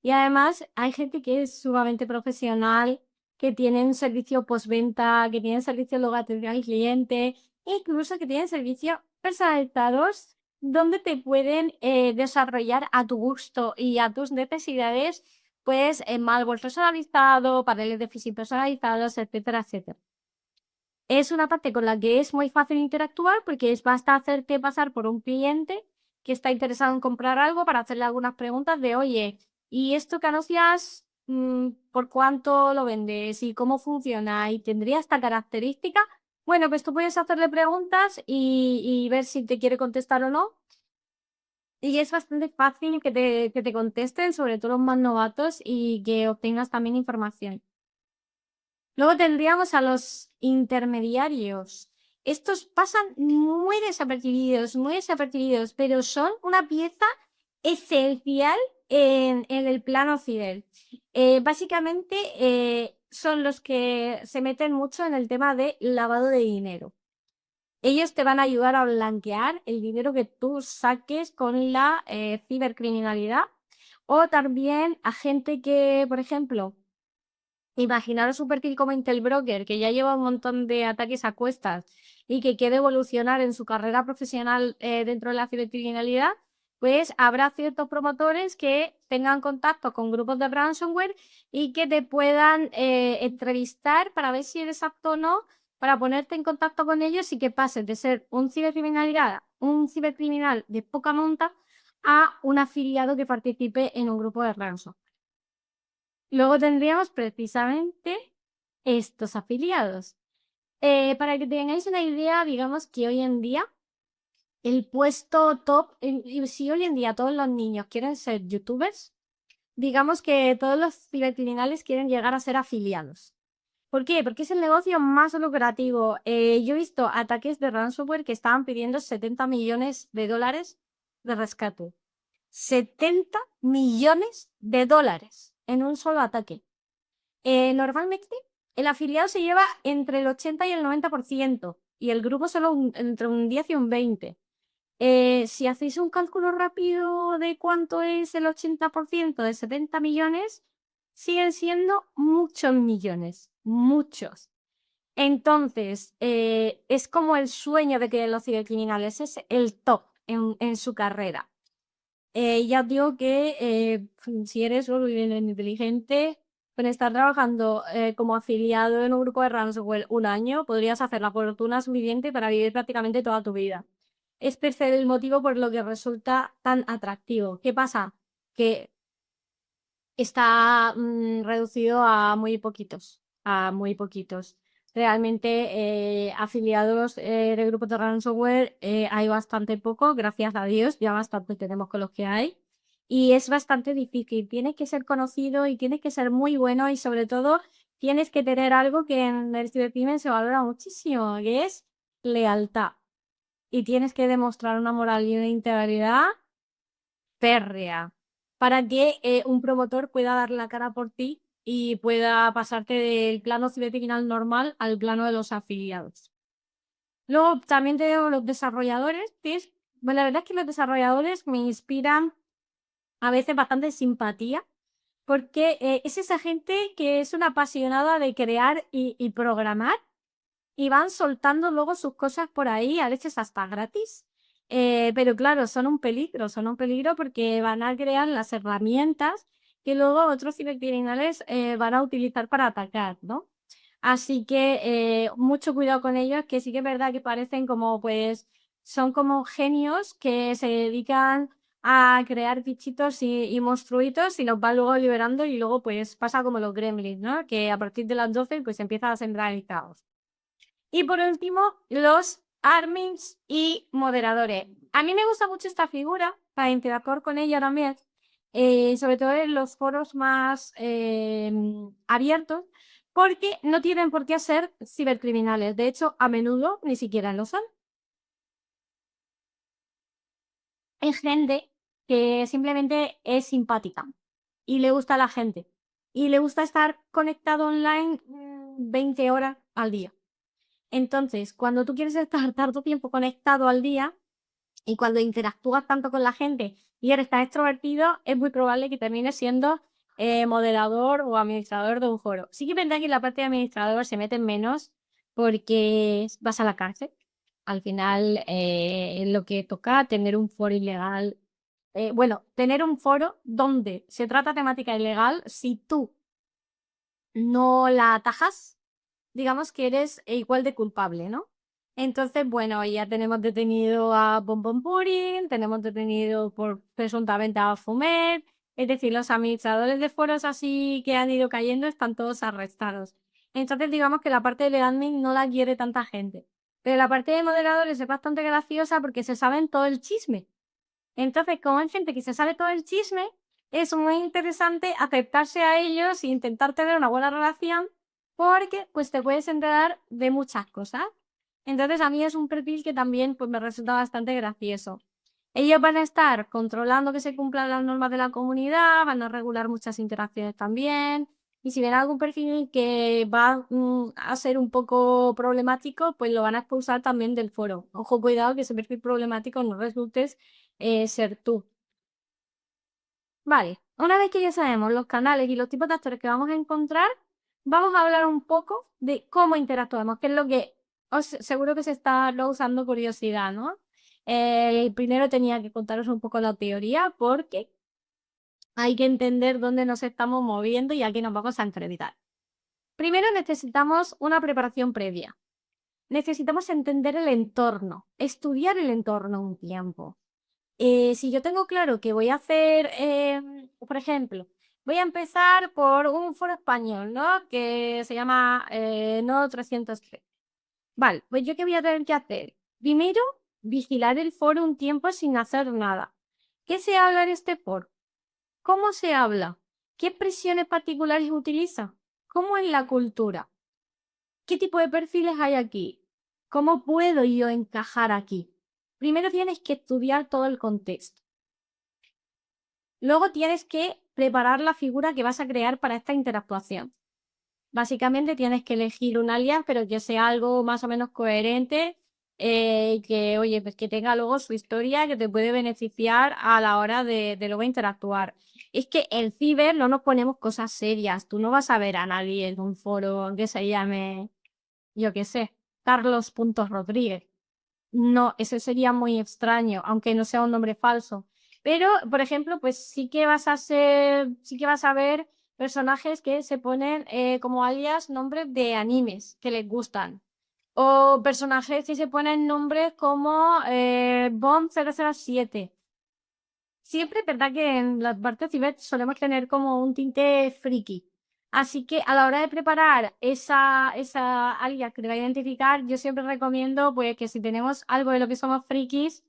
Y además hay gente que es sumamente profesional, que tienen servicio postventa, que tienen servicio luego atención al cliente, e incluso que tienen servicios personalizados donde te pueden desarrollar a tu gusto y a tus necesidades pues malware personalizado, paneles de phishing personalizados, etcétera, etcétera. Es una parte con la que es muy fácil interactuar porque basta hacerte pasar por un cliente que está interesado en comprar algo para hacerle algunas preguntas de, oye, ¿y esto que anuncias, por cuánto lo vendes y cómo funciona? ¿Y tendría esta característica? Bueno, pues tú puedes hacerle preguntas y ver si te quiere contestar o no. Y es bastante fácil que te contesten, sobre todo los más novatos, y que obtengas también información. Luego tendríamos a los intermediarios. Estos pasan muy desapercibidos, pero son una pieza esencial en el plano ciber. Básicamente son los que se meten mucho en el tema de lavado de dinero. Ellos te van a ayudar a blanquear el dinero que tú saques con la cibercriminalidad. O también a gente que, por ejemplo, imaginaros un perfil como Intel Broker, que ya lleva un montón de ataques a cuestas y que quiere evolucionar en su carrera profesional dentro de la cibercriminalidad, pues habrá ciertos promotores que tengan contacto con grupos de ransomware y que te puedan entrevistar para ver si eres apto o no, para ponerte en contacto con ellos y que pases de ser un cibercriminal de poca monta a un afiliado que participe en un grupo de ransomware. Luego tendríamos precisamente estos afiliados. Para que tengáis una idea, digamos que hoy en día el puesto top, y si hoy en día todos los niños quieren ser youtubers, digamos que todos los cibercriminales quieren llegar a ser afiliados. ¿Por qué? Porque es el negocio más lucrativo. Yo he visto ataques de ransomware que estaban pidiendo 70 millones de dólares de rescate. 70 millones de dólares en un solo ataque. Normalmente el afiliado se lleva entre el 80 y el 90% y el grupo solo entre un 10 y un 20%. Si hacéis un cálculo rápido de cuánto es el 80% de 70 millones, siguen siendo muchos millones, muchos. Entonces, es como el sueño de que los cibercriminales es el top en su carrera. Ya os digo que si eres lo suficientemente inteligente, con estar trabajando como afiliado en un grupo de ransomware un año, podrías hacer la fortuna suficiente para vivir prácticamente toda tu vida. Es tercer el motivo por lo que resulta tan atractivo. ¿Qué pasa? Que está reducido a muy poquitos. a muy poquitos. Realmente afiliados de grupos de ransomware hay bastante poco, gracias a Dios, ya bastante tenemos con los que hay. Y es bastante difícil, tienes que ser conocido y tienes que ser muy bueno y sobre todo tienes que tener algo que en el cibercrimen se valora muchísimo, que es lealtad. Y tienes que demostrar una moral y una integridad férrea para que un promotor pueda dar la cara por ti y pueda pasarte del plano cibercriminal normal al plano de los afiliados. Luego también tenemos los desarrolladores, que es, bueno, la verdad es que los desarrolladores me inspiran a veces bastante simpatía, porque es esa gente que es una apasionada de crear y programar y van soltando luego sus cosas por ahí, a veces hasta gratis. Pero claro, son un peligro porque van a crear las herramientas que luego otros cibercriminales van a utilizar para atacar, ¿no? Así que mucho cuidado con ellos, que sí que es verdad que parecen como, pues, son como genios que se dedican a crear bichitos y monstruitos y los van luego liberando y luego pues pasa como los gremlins, ¿no? Que a partir de las 12 pues empieza a sembrar el caos. Y por último, los admins y moderadores. A mí me gusta mucho esta figura para interactuar con ella también, sobre todo en los foros más abiertos, porque no tienen por qué ser cibercriminales. De hecho, a menudo ni siquiera lo son. Es gente que simplemente es simpática y le gusta a la gente y le gusta estar conectado online 20 horas al día. Entonces, cuando tú quieres estar tanto tiempo conectado al día y cuando interactúas tanto con la gente y eres tan extrovertido, es muy probable que termines siendo moderador o administrador de un foro. Sí que es verdad que en la parte de administrador se meten menos porque vas a la cárcel. Al final, es lo que toca tener un foro ilegal. Bueno, tener un foro donde se trata temática ilegal, si tú no la atajas, digamos que eres igual de culpable, ¿no? Entonces, bueno, ya tenemos detenido a Bonbon Pudding, tenemos detenido por presuntamente a Fumet, es decir, los administradores de foros así que han ido cayendo están todos arrestados. Entonces, digamos que la parte de admin no la quiere tanta gente. Pero la parte de moderadores es bastante graciosa porque se saben todo el chisme. Entonces, como hay gente que se sabe todo el chisme, es muy interesante aceptarse a ellos e intentar tener una buena relación porque pues te puedes enterar de muchas cosas. Entonces a mí es un perfil que también pues me resulta bastante gracioso. Ellos van a estar controlando que se cumplan las normas de la comunidad, van a regular muchas interacciones también. Y si ven algún perfil que va a ser un poco problemático, pues lo van a expulsar también del foro. Ojo, cuidado que ese perfil problemático no resultes ser tú. Vale, una vez que ya sabemos los canales y los tipos de actores que vamos a encontrar, vamos a hablar un poco de cómo interactuamos, que es lo que seguro que se está usando curiosidad, ¿no? Primero tenía que contaros un poco la teoría porque hay que entender dónde nos estamos moviendo y a qué nos vamos a enfrentar. Primero necesitamos una preparación previa. Necesitamos entender el entorno, estudiar el entorno un tiempo. Si yo tengo claro que voy a hacer, por ejemplo, voy a empezar por un foro español, ¿no? Que se llama Nodo 303. Vale, pues yo qué voy a tener que hacer. Primero, vigilar el foro un tiempo sin hacer nada. ¿Qué se habla en este foro? ¿Cómo se habla? ¿Qué expresiones particulares utiliza? ¿Cómo es la cultura? ¿Qué tipo de perfiles hay aquí? ¿Cómo puedo yo encajar aquí? Primero tienes que estudiar todo el contexto. Luego tienes que preparar la figura que vas a crear para esta interactuación. Básicamente tienes que elegir un alias, pero que sea algo más o menos coherente, que, oye, pues que tenga luego su historia, que te puede beneficiar a la hora de luego interactuar. Es que en ciber no nos ponemos cosas serias. Tú no vas a ver a nadie en un foro que se llame, yo qué sé, Carlos.Rodríguez. No, eso sería muy extraño, aunque no sea un nombre falso. Pero, por ejemplo, pues sí que vas a ver personajes que se ponen como alias nombres de animes que les gustan. O personajes que se ponen nombres como Bond 007. Siempre es verdad que en la parte ciber solemos tener como un tinte friki. Así que a la hora de preparar esa alias que te va a identificar, yo siempre recomiendo pues que si tenemos algo de lo que somos frikis,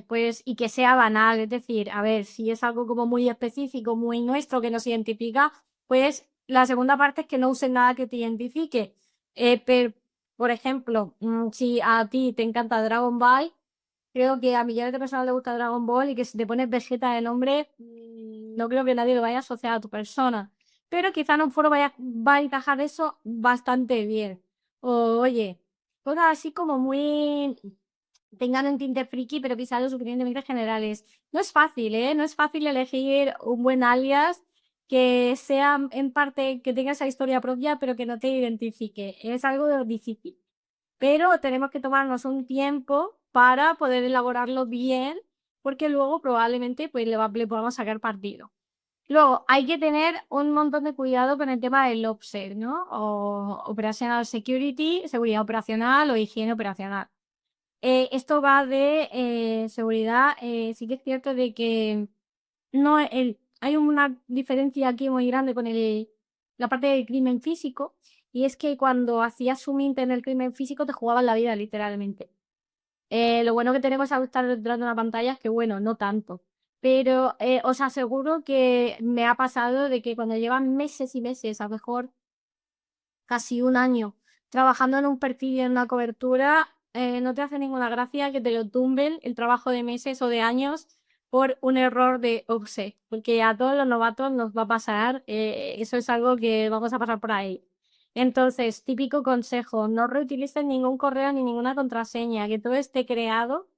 pues y que sea banal, es decir, a ver, si es algo como muy específico, muy nuestro que nos identifica, pues la segunda parte es que no uses nada que te identifique. Por ejemplo, si a ti te encanta Dragon Ball, creo que a millones de personas les gusta Dragon Ball y que si te pones Vegeta de nombre, no creo que nadie lo vaya a asociar a tu persona. Pero quizá en un foro va a encajar eso bastante bien. O, oye, cosas así como muy tengan un tinte friki, pero quizá lo suficientemente generales. No es fácil, ¿eh? No es fácil elegir un buen alias que sea en parte que tenga esa historia propia, pero que no te identifique. Es algo difícil. Pero tenemos que tomarnos un tiempo para poder elaborarlo bien, porque luego probablemente pues le podamos sacar partido. Luego, hay que tener un montón de cuidado con el tema del OPSEC, ¿no? O Operational Security, seguridad operacional o higiene operacional. Esto va de seguridad. Sí que es cierto de que no hay una diferencia aquí muy grande con la parte del crimen físico, y es que cuando hacías un int en el crimen físico te jugaban la vida literalmente. Lo bueno que tenemos al estar detrás de una pantalla es que, bueno, no tanto. Pero os aseguro que me ha pasado de que cuando llevan meses y meses, a lo mejor casi un año, trabajando en un perfil y en una cobertura, no te hace ninguna gracia que te lo tumben el trabajo de meses o de años por un error de OPSEC, porque a todos los novatos nos va a pasar, eso es algo que vamos a pasar por ahí. Entonces, típico consejo, no reutilices ningún correo ni ninguna contraseña, que todo esté creado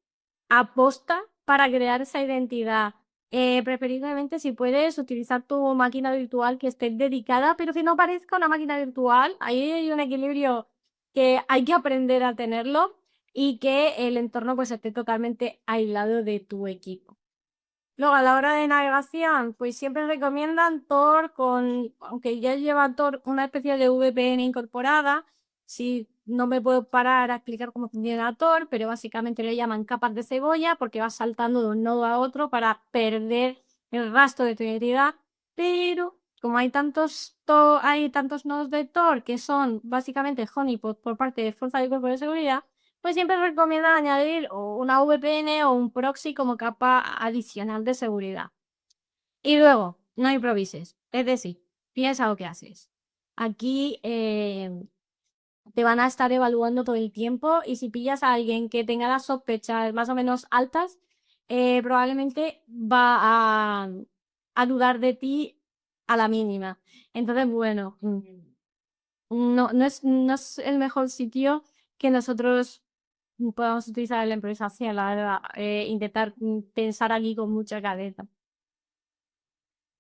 aposta para crear esa identidad. Preferiblemente, si puedes, utilizar tu máquina virtual que esté dedicada, pero que no parezca una máquina virtual. Ahí hay un equilibrio que hay que aprender a tenerlo y que el entorno pues esté totalmente aislado de tu equipo. Luego, a la hora de navegación, pues siempre recomiendan Tor aunque ya lleva Tor una especie de VPN incorporada. Si no me puedo parar a explicar cómo funciona Tor, pero básicamente le llaman capas de cebolla porque vas saltando de un nodo a otro para perder el rastro de tu identidad. Pero como hay tantos nodos de Tor que son básicamente honeypot por parte de Fuerza de Cuerpo de Seguridad, pues siempre recomienda añadir una VPN o un proxy como capa adicional de seguridad. Y luego, no improvises. Es decir, piensa lo que haces. Aquí te van a estar evaluando todo el tiempo y si pillas a alguien que tenga las sospechas más o menos altas, probablemente va a dudar de ti a la mínima. Entonces, bueno, no es el mejor sitio que nosotros podamos utilizar en la improvisación, la verdad. Intentar pensar aquí con mucha cabeza.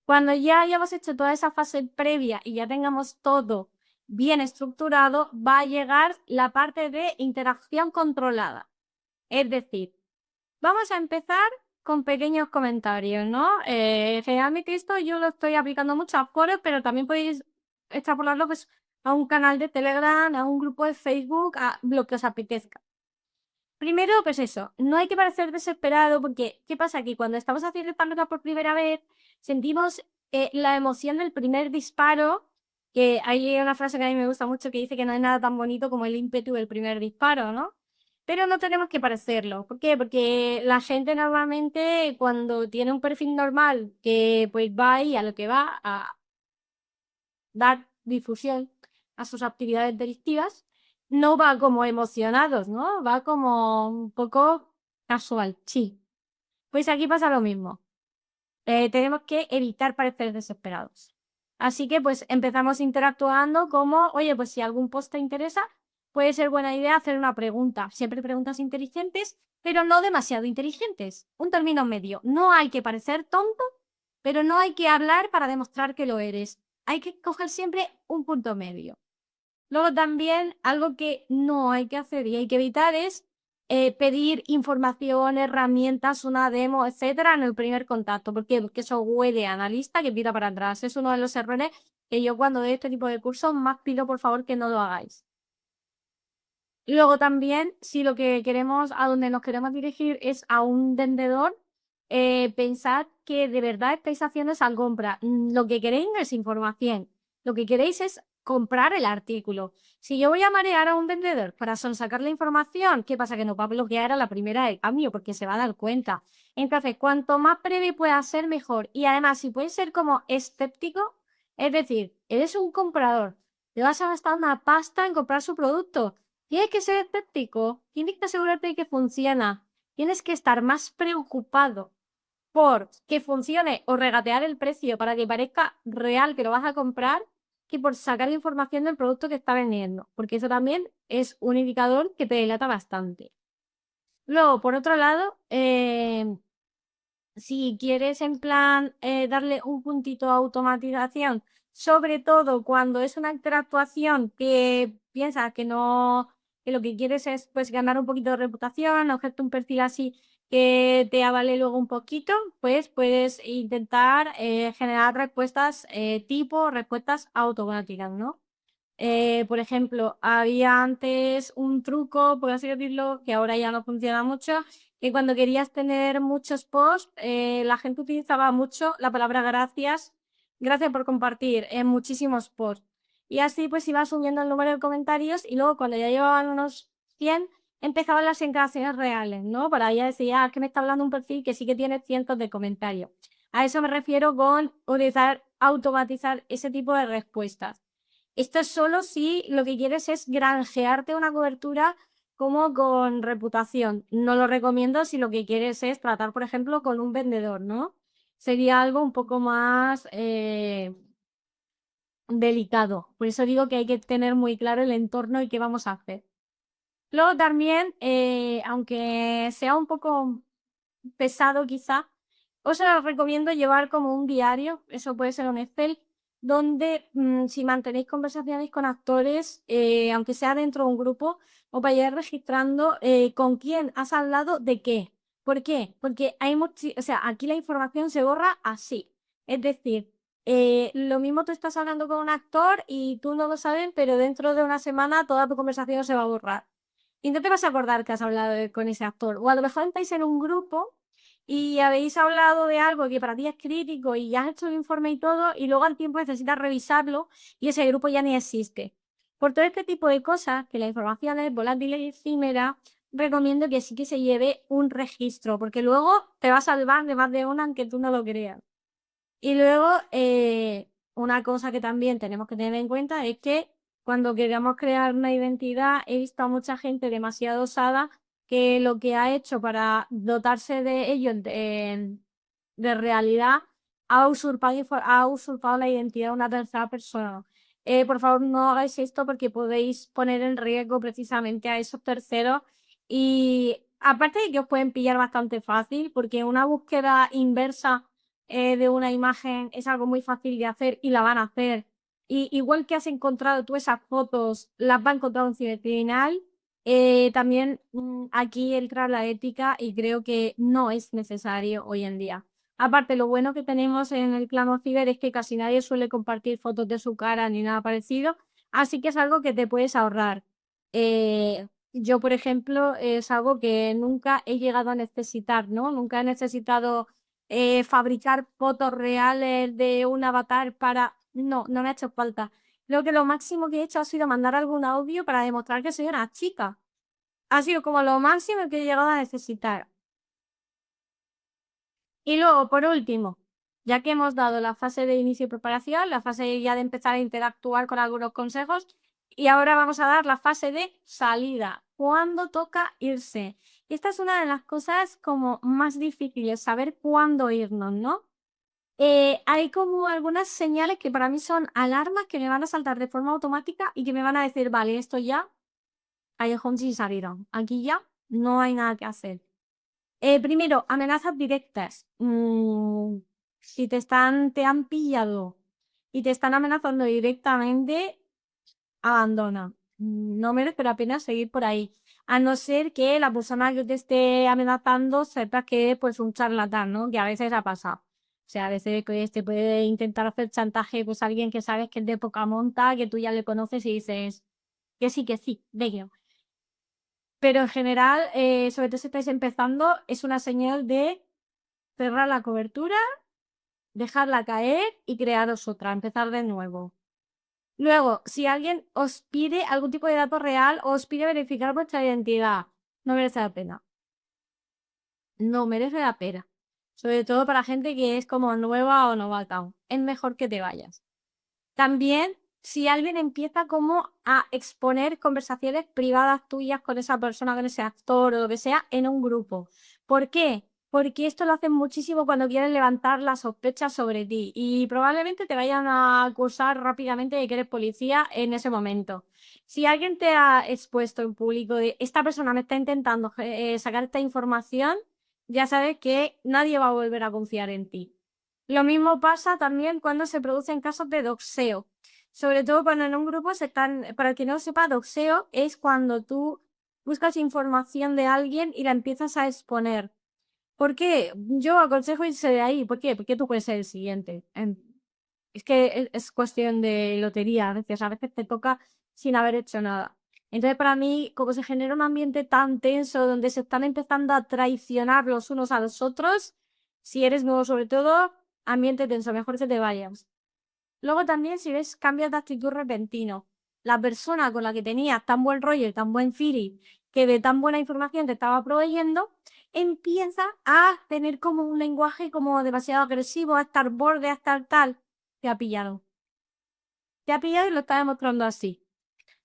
Cuando ya hayamos hecho toda esa fase previa y ya tengamos todo bien estructurado, va a llegar la parte de interacción controlada. Es decir, vamos a empezar con pequeños comentarios, ¿no? Generalmente esto yo lo estoy aplicando mucho a foros, pero también podéis extrapolarlo pues, a un canal de Telegram, a un grupo de Facebook, a lo que os apetezca. Primero, pues eso, no hay que parecer desesperado porque, ¿qué pasa? Que cuando estamos haciendo el párrafo por primera vez, sentimos la emoción del primer disparo, que hay una frase que a mí me gusta mucho que dice que no hay nada tan bonito como el ímpetu del primer disparo, ¿no? Pero no tenemos que parecerlo. ¿Por qué? Porque la gente normalmente cuando tiene un perfil normal que pues va ahí a lo que va a dar difusión a sus actividades delictivas, no va como emocionados, ¿no? Va como un poco casual, sí. Pues aquí pasa lo mismo. Tenemos que evitar parecer desesperados. Así que pues empezamos interactuando como, oye, pues si algún post te interesa, puede ser buena idea hacer una pregunta. Siempre preguntas inteligentes, pero no demasiado inteligentes. Un término medio. No hay que parecer tonto, pero no hay que hablar para demostrar que lo eres. Hay que coger siempre un punto medio. Luego también algo que no hay que hacer y hay que evitar es pedir información, herramientas, una demo, etcétera, en el primer contacto. ¿Por qué? Porque eso huele a analista que pida para atrás. Es uno de los errores que yo cuando doy este tipo de cursos más pido por favor que no lo hagáis. Luego también, si lo que queremos, a donde nos queremos dirigir es a un vendedor, pensad que de verdad estáis haciendo esa compra. Lo que queréis no es información. Lo que queréis es comprar el artículo. Si yo voy a marear a un vendedor para sacar la información, ¿qué pasa? Que nos va a bloquear a la primera del cambio porque se va a dar cuenta. Entonces, cuanto más breve pueda ser, mejor. Y además, si puedes ser como escéptico, es decir, eres un comprador, te vas a gastar una pasta en comprar su producto. Tienes que ser escéptico, tienes que asegurarte de que funciona, tienes que estar más preocupado por que funcione o regatear el precio para que parezca real que lo vas a comprar que por sacar información del producto que está vendiendo, porque eso también es un indicador que te delata bastante. Luego, por otro lado, si quieres en plan darle un puntito de automatización, sobre todo cuando es una interactuación que piensas que no, que lo que quieres es pues ganar un poquito de reputación, hacerte un perfil así que te avale luego un poquito, pues puedes intentar generar respuestas tipo respuestas automáticas, ¿no? Por ejemplo, había antes un truco, por así decirlo, que ahora ya no funciona mucho, que cuando querías tener muchos posts, la gente utilizaba mucho la palabra gracias, gracias por compartir en muchísimos posts. Y así pues iba subiendo el número de comentarios y luego cuando ya llevaban unos 100, empezaban las interacciones reales, ¿no? Para ya decir, ah, que me está hablando un perfil que sí que tiene cientos de comentarios. A eso me refiero con utilizar, automatizar ese tipo de respuestas. Esto es solo si lo que quieres es granjearte una cobertura como con reputación. No lo recomiendo si lo que quieres es tratar, por ejemplo, con un vendedor, ¿no? Sería algo un poco más delicado. Por eso digo que hay que tener muy claro el entorno y qué vamos a hacer. Luego también, aunque sea un poco pesado quizá, os lo recomiendo llevar como un diario, eso puede ser un Excel, donde si mantenéis conversaciones con actores, aunque sea dentro de un grupo, os vayáis registrando con quién has hablado de qué. ¿Por qué? Porque hay o sea, aquí la información se borra así. Es decir, lo mismo tú estás hablando con un actor y tú no lo sabes, pero dentro de una semana toda tu conversación se va a borrar. Y no te vas a acordar que has hablado con ese actor. O a lo mejor estáis en un grupo y habéis hablado de algo que para ti es crítico y ya has hecho el informe y todo, y luego al tiempo necesitas revisarlo y ese grupo ya ni existe. Por todo este tipo de cosas, que la información es volátil y efímera, recomiendo que sí que se lleve un registro, porque luego te va a salvar de más de una aunque tú no lo creas. Y luego, una cosa que también tenemos que tener en cuenta es que cuando queramos crear una identidad, he visto a mucha gente demasiado osada que lo que ha hecho para dotarse de ello de realidad ha usurpado la identidad de una tercera persona. Por favor, no hagáis esto porque podéis poner en riesgo precisamente a esos terceros y aparte de que os pueden pillar bastante fácil porque una búsqueda inversa de una imagen es algo muy fácil de hacer y la van a hacer. Y igual que has encontrado tú esas fotos, las va a encontrar un cibercriminal. También aquí entra la ética y creo que no es necesario hoy en día. Aparte, lo bueno que tenemos en el plano ciber es que casi nadie suele compartir fotos de su cara ni nada parecido, así que es algo que te puedes ahorrar. Yo, por ejemplo, es algo que nunca he llegado a necesitar, ¿no? Nunca he necesitado fabricar fotos reales de un avatar para... No, no me ha hecho falta. Creo que lo máximo que he hecho ha sido mandar algún audio para demostrar que soy una chica. Ha sido como lo máximo que he llegado a necesitar. Y luego, por último, ya que hemos dado la fase de inicio y preparación, la fase ya de empezar a interactuar con algunos consejos, y ahora vamos a dar la fase de salida, cuándo toca irse. Y esta es una de las cosas como más difíciles, saber cuándo irnos, ¿no? Hay como algunas señales que para mí son alarmas que me van a saltar de forma automática y que me van a decir, vale, esto ya, callejón sin salida. Aquí ya no hay nada que hacer. Primero, amenazas directas. Si te han pillado y te están amenazando directamente, abandona. No merece la pena seguir por ahí. A no ser que la persona que te esté amenazando sepa que es pues un charlatán, ¿no? Que a veces ha pasado. O sea, a veces pues, te puede intentar hacer chantaje pues alguien que sabes que es de poca monta, que tú ya le conoces y dices que sí, venga. Pero en general, sobre todo si estáis empezando, es una señal de cerrar la cobertura, dejarla caer y crearos otra, empezar de nuevo. Luego, si alguien os pide algún tipo de dato real o os pide verificar vuestra identidad, no merece la pena. No merece la pena. Sobre todo para gente que es como nueva o novata. Es mejor que te vayas. También, si alguien empieza como a exponer conversaciones privadas tuyas con esa persona, con ese actor o lo que sea, en un grupo. ¿Por qué? Porque esto lo hacen muchísimo cuando quieren levantar las sospechas sobre ti y probablemente te vayan a acusar rápidamente de que eres policía en ese momento. Si alguien te ha expuesto en público de esta persona me está intentando sacar esta información, ya sabes que nadie va a volver a confiar en ti. Lo mismo pasa también cuando se producen casos de doxeo. Sobre todo cuando en un grupo se están, para el que no lo sepa, doxeo es cuando tú buscas información de alguien y la empiezas a exponer. ¿Por qué? Yo aconsejo irse de ahí. ¿Por qué? Porque tú puedes ser el siguiente. Es que es cuestión de lotería. A veces te toca sin haber hecho nada. Entonces, para mí, como se genera un ambiente tan tenso donde se están empezando a traicionar los unos a los otros, si eres nuevo sobre todo, ambiente tenso, mejor que te vayas. Luego también, si ves cambios de actitud repentino, la persona con la que tenías tan buen rollo y tan buen feeling, que de tan buena información te estaba proveyendo, empieza a tener como un lenguaje como demasiado agresivo, a estar borde, a estar tal. Te ha pillado. Te ha pillado y lo está demostrando así.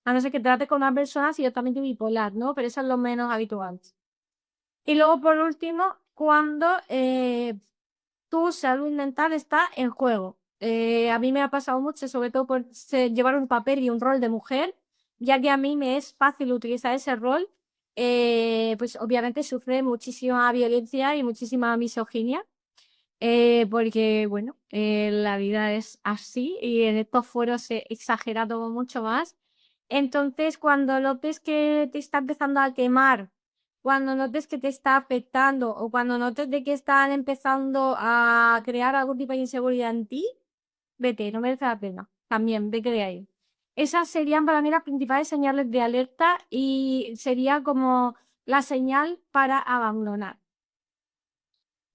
A no ser que trate con una persona totalmente bipolar, ¿no? Pero eso es lo menos habitual. Y luego, por último, cuando tu salud mental está en juego. A mí me ha pasado mucho, sobre todo por llevar un papel y un rol de mujer, ya que a mí me es fácil utilizar ese rol, pues obviamente sufre muchísima violencia y muchísima misoginia, porque bueno, la vida es así y en estos foros se exagera todo mucho más. Entonces, cuando notes que te está empezando a quemar, cuando notes que te está afectando o cuando notes de que están empezando a crear algún tipo de inseguridad en ti, vete, no merece la pena. También, vete de ahí. Esas serían para mí las principales señales de alerta y sería como la señal para abandonar.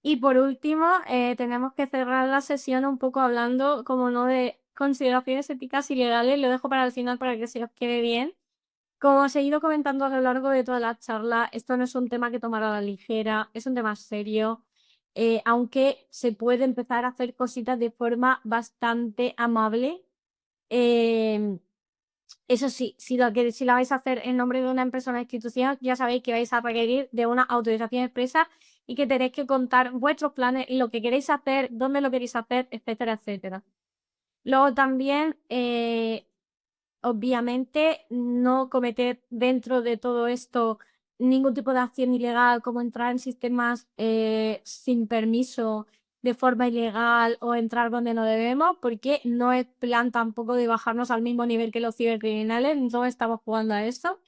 Y por último, tenemos que cerrar la sesión un poco hablando, como no, de consideraciones éticas y legales. Lo dejo para el final para que se os quede bien. Como os he ido comentando a lo largo de toda la charla, esto no es un tema que tomar a la ligera, es un tema serio, aunque se puede empezar a hacer cositas de forma bastante amable. Em, Eso sí, si la vais a hacer en nombre de una empresa o una institución, ya sabéis que vais a requerir de una autorización expresa y que tenéis que contar vuestros planes, lo que queréis hacer, dónde lo queréis hacer, etcétera, etcétera. Luego también, obviamente, no cometer dentro de todo esto ningún tipo de acción ilegal, como entrar en sistemas sin permiso de forma ilegal o entrar donde no debemos, porque no es plan tampoco de bajarnos al mismo nivel que los cibercriminales, no estamos jugando a eso.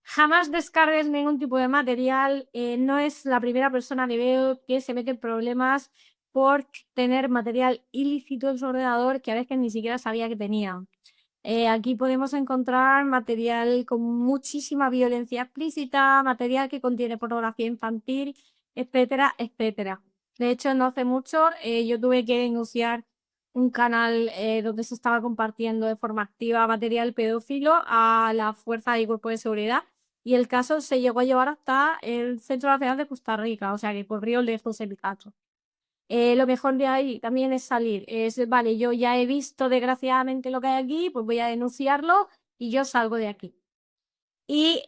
Jamás descargues ningún tipo de material, no es la primera persona que veo que se mete en problemas por tener material ilícito en su ordenador que a veces ni siquiera sabía que tenía. Aquí podemos encontrar material con muchísima violencia explícita, material que contiene pornografía infantil, etcétera, etcétera. De hecho, no hace mucho yo tuve que denunciar un canal donde se estaba compartiendo de forma activa material pedófilo a la Fuerza y Cuerpo de Seguridad y el caso se llegó a llevar hasta el Centro Nacional de Costa Rica, o sea que corrió lejos el caso. Lo mejor de ahí también es salir. Es, vale, yo ya he visto desgraciadamente lo que hay aquí, pues voy a denunciarlo y yo salgo de aquí. Y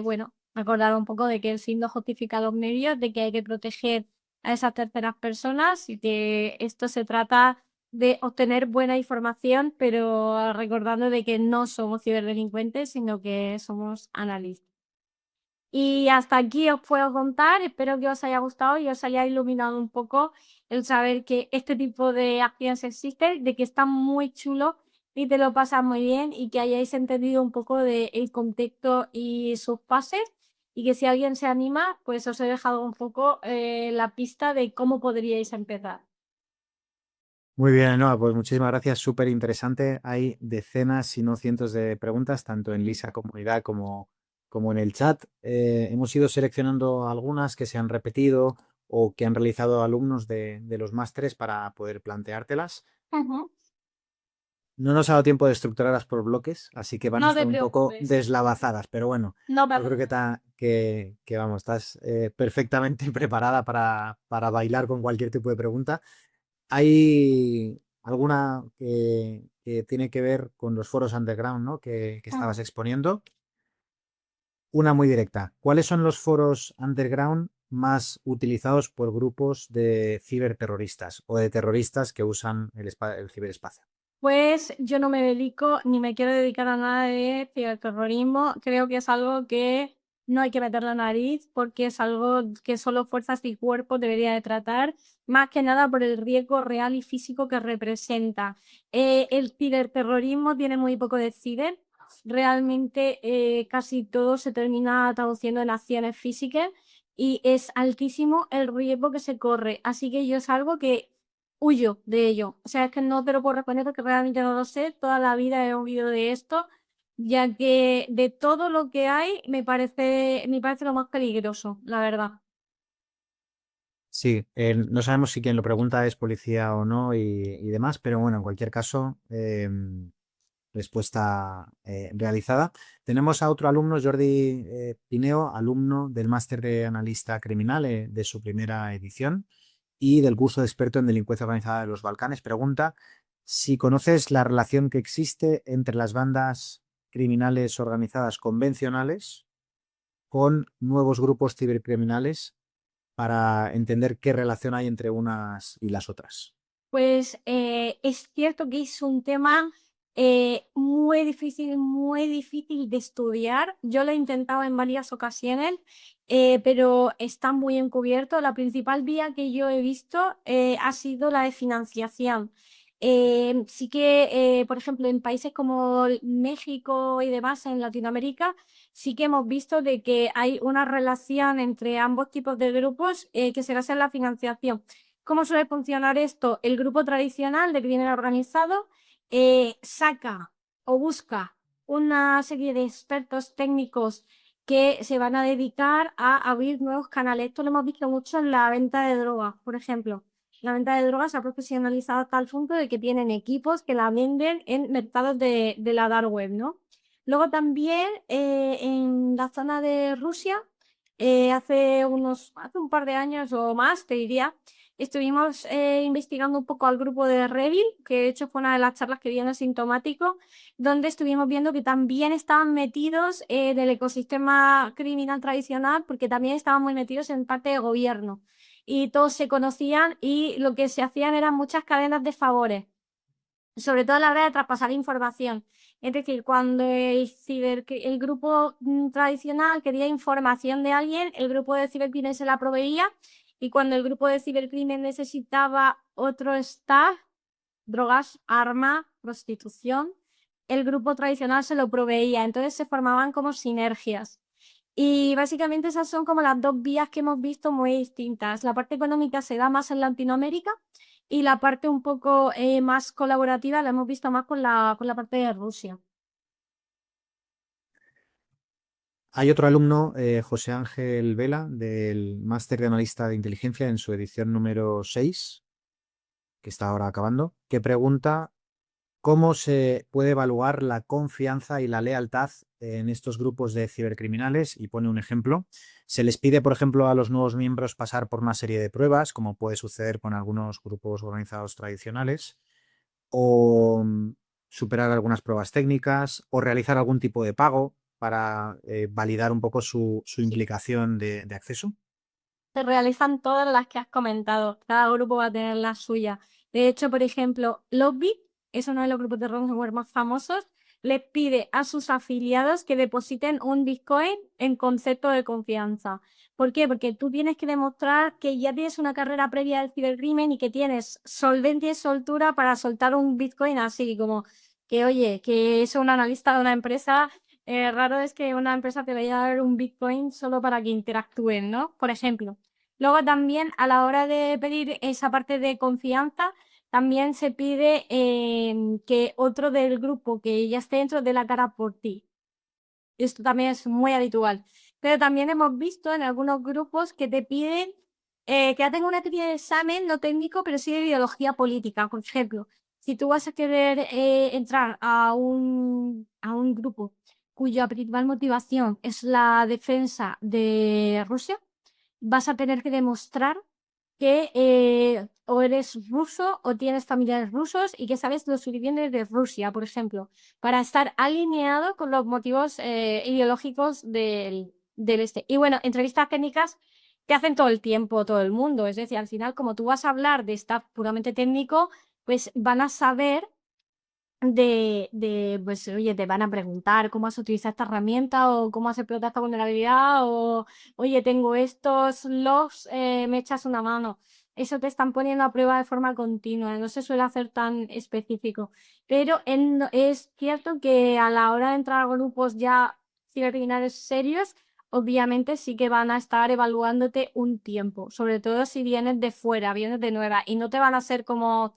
bueno, recordar un poco de que el fin no justifica los medios, de que hay que proteger a esas terceras personas y que esto se trata de obtener buena información, pero recordando de que no somos ciberdelincuentes, sino que somos analistas. Y hasta aquí os puedo contar, espero que os haya gustado y os haya iluminado un poco el saber que este tipo de acciones existen, de que están muy chulos y te lo pasas muy bien y que hayáis entendido un poco del contexto y sus pases y que si alguien se anima, pues os he dejado un poco la pista de cómo podríais empezar. Muy bien, Noa, pues muchísimas gracias, súper interesante. Hay decenas, si no cientos de preguntas, tanto en Lisa Comunidad como en el chat. Hemos ido seleccionando algunas que se han repetido, o que han realizado alumnos de los másteres para poder planteártelas. Ujú. No nos ha dado tiempo de estructurarlas por bloques, así que van a No estar te un poco preocupes. deslavazadas, pero bueno, No yo pasa creo que vamos, estás perfectamente preparada para bailar con cualquier tipo de pregunta. ¿Hay alguna que tiene que ver con los foros underground, ¿no? que nada. estabas exponiendo? Una muy directa. ¿Cuáles son los foros underground más utilizados por grupos de ciberterroristas o de terroristas que usan el ciberespacio? Pues yo no me dedico ni me quiero dedicar a nada de ciberterrorismo. Creo que es algo que no hay que meter la nariz porque es algo que solo fuerzas y cuerpos debería de tratar, más que nada por el riesgo real y físico que representa. El ciberterrorismo tiene muy poco de ciber. Realmente casi todo se termina traduciendo en acciones físicas y es altísimo el riesgo que se corre. Así que yo es algo que huyo de ello. O sea, es que no te lo puedo responder porque realmente no lo sé. Toda la vida he oído de esto, ya que de todo lo que hay me parece lo más peligroso, la verdad. Sí, no sabemos si quien lo pregunta es policía o no y demás, pero bueno, en cualquier caso, respuesta realizada. Tenemos a otro alumno, Jordi Pineo, alumno del máster de analista criminal de su primera edición y del curso de experto en delincuencia organizada de los Balcanes. Pregunta si conoces la relación que existe entre las bandas criminales organizadas convencionales con nuevos grupos cibercriminales para entender qué relación hay entre unas y las otras. Pues es cierto que es un tema muy difícil de estudiar. Yo lo he intentado en varias ocasiones, pero está muy encubierto. La principal vía que yo he visto ha sido la de financiación. Sí que, por ejemplo, en países como México y demás, en Latinoamérica, sí que hemos visto de que hay una relación entre ambos tipos de grupos que se basa en la financiación. ¿Cómo suele funcionar esto? El grupo tradicional de crimen organizado saca o busca una serie de expertos técnicos que se van a dedicar a abrir nuevos canales. Esto lo hemos visto mucho en la venta de drogas, por ejemplo. La venta de drogas se ha profesionalizado hasta el punto de que tienen equipos que la venden en mercados de la dark web, ¿no? Luego también en la zona de Rusia, hace un par de años o más, te diría, estuvimos investigando un poco al grupo de Revil, que de hecho fue una de las charlas que dio en Asintomático, donde estuvimos viendo que también estaban metidos en el ecosistema criminal tradicional, porque también estaban muy metidos en parte de gobierno. Y todos se conocían y lo que se hacían eran muchas cadenas de favores, sobre todo a la hora de traspasar información. Es decir, cuando el grupo tradicional quería información de alguien, el grupo de cibercrimen se la proveía y cuando el grupo de cibercrimen necesitaba otro staff, drogas, arma, prostitución, el grupo tradicional se lo proveía. Entonces se formaban como sinergias. Y básicamente esas son como las dos vías que hemos visto muy distintas. La parte económica se da más en Latinoamérica y la parte un poco más colaborativa la hemos visto más con la parte de Rusia. Hay otro alumno, José Ángel Vela, del máster de analista de inteligencia en su edición número 6, que está ahora acabando, que pregunta cómo se puede evaluar la confianza y la lealtad en estos grupos de cibercriminales y pone un ejemplo. Se les pide, por ejemplo, a los nuevos miembros pasar por una serie de pruebas, como puede suceder con algunos grupos organizados tradicionales, o superar algunas pruebas técnicas, o realizar algún tipo de pago para validar un poco su Sí. implicación de acceso. Se realizan todas las que has comentado. Cada grupo va a tener la suya. De hecho, por ejemplo, Lobby es uno de los grupos de ransomware más famosos. Les pide a sus afiliados que depositen un Bitcoin en concepto de confianza. ¿Por qué? Porque tú tienes que demostrar que ya tienes una carrera previa del cibercrimen y que tienes solvencia y soltura para soltar un Bitcoin así, como que, oye, que es un analista de una empresa. Raro es que una empresa te vaya a dar un Bitcoin solo para que interactúen, ¿no? Por ejemplo. Luego también a la hora de pedir esa parte de confianza, también se pide que otro del grupo que ya esté dentro de la cara por ti. Esto también es muy habitual. Pero también hemos visto en algunos grupos que te piden que ya tengo una especie de examen, no técnico, pero sí de ideología política. Por ejemplo, si tú vas a querer entrar a un grupo cuya principal motivación es la defensa de Rusia, vas a tener que demostrar que o eres ruso o tienes familiares rusos y que sabes lo suficiente de Rusia, por ejemplo, para estar alineado con los motivos ideológicos del este. Y bueno, entrevistas técnicas que hacen todo el tiempo todo el mundo. Es decir, al final, como tú vas a hablar de staff puramente técnico, pues van a saber pues, oye, te van a preguntar cómo has utilizado esta herramienta o cómo has explotado esta vulnerabilidad o, oye, tengo estos logs, me echas una mano. Eso te están poniendo a prueba de forma continua, no se suele hacer tan específico. Pero es cierto que a la hora de entrar a grupos ya cibercriminales serios, obviamente sí que van a estar evaluándote un tiempo, sobre todo si vienes de fuera, vienes de nueva y no te van a hacer como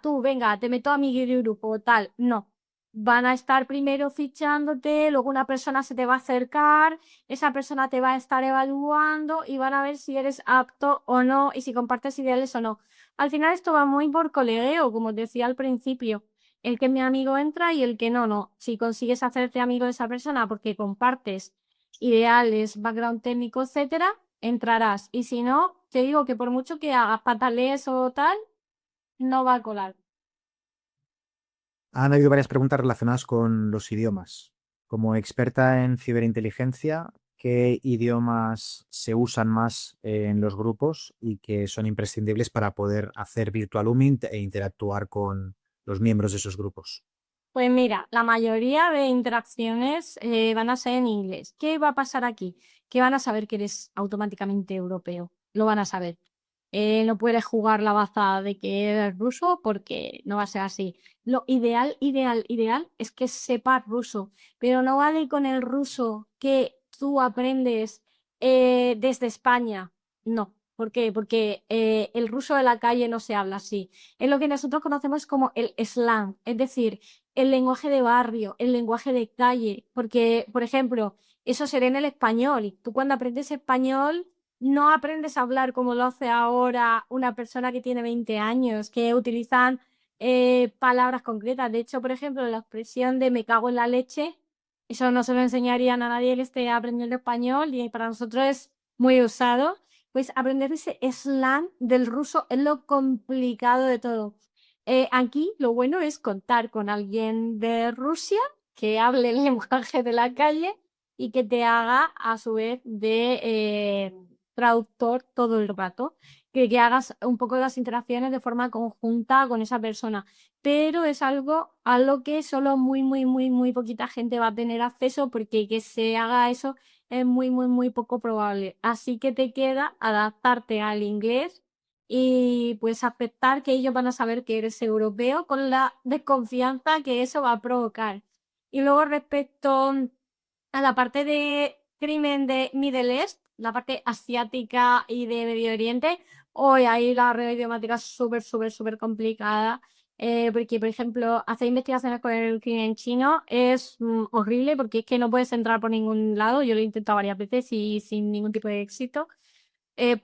tú, venga, te meto a mi grupo, tal. No. Van a estar primero fichándote, luego una persona se te va a acercar, esa persona te va a estar evaluando y van a ver si eres apto o no y si compartes ideales o no. Al final esto va muy por colegueo, como decía al principio. El que mi amigo entra y el que no, no. Si consigues hacerte amigo de esa persona porque compartes ideales, background técnico, etcétera, entrarás. Y si no, te digo que por mucho que hagas patales o tal, no va a colar. Han habido varias preguntas relacionadas con los idiomas. Como experta en ciberinteligencia, ¿qué idiomas se usan más en los grupos y que son imprescindibles para poder hacer virtual rooming e interactuar con los miembros de esos grupos? Pues mira, la mayoría de interacciones van a ser en inglés. ¿Qué va a pasar aquí? Que van a saber que eres automáticamente europeo. Lo van a saber. No puedes jugar la baza de que eres ruso porque no va a ser así. Lo ideal, ideal, ideal es que sepas ruso, pero no vale con el ruso que tú aprendes desde España. No. ¿Por qué? Porque el ruso de la calle no se habla así. Es lo que nosotros conocemos como el slang, es decir, el lenguaje de barrio, el lenguaje de calle, porque, por ejemplo, eso sería en el español. Tú cuando aprendes español no aprendes a hablar como lo hace ahora una persona que tiene 20 años, que utilizan palabras concretas. De hecho, por ejemplo, la expresión de me cago en la leche, eso no se lo enseñarían a nadie que esté aprendiendo español y para nosotros es muy usado. Pues aprender ese slang del ruso es lo complicado de todo. Aquí lo bueno es contar con alguien de Rusia que hable el lenguaje de la calle y que te haga a su vez de traductor todo el rato, que hagas un poco las interacciones de forma conjunta con esa persona. Pero es algo a lo que solo muy, muy, muy, muy poquita gente va a tener acceso porque que se haga eso es muy, muy, muy poco probable. Así que te queda adaptarte al inglés y pues aceptar que ellos van a saber que eres europeo con la desconfianza que eso va a provocar. Y luego respecto a la parte de crimen de Middle East, la parte asiática y de Medio Oriente, hoy ahí la red idiomática es súper, súper, súper complicada. Porque, por ejemplo, hacer investigaciones con el crimen chino es horrible porque es que no puedes entrar por ningún lado. Yo lo he intentado varias veces y sin ningún tipo de éxito,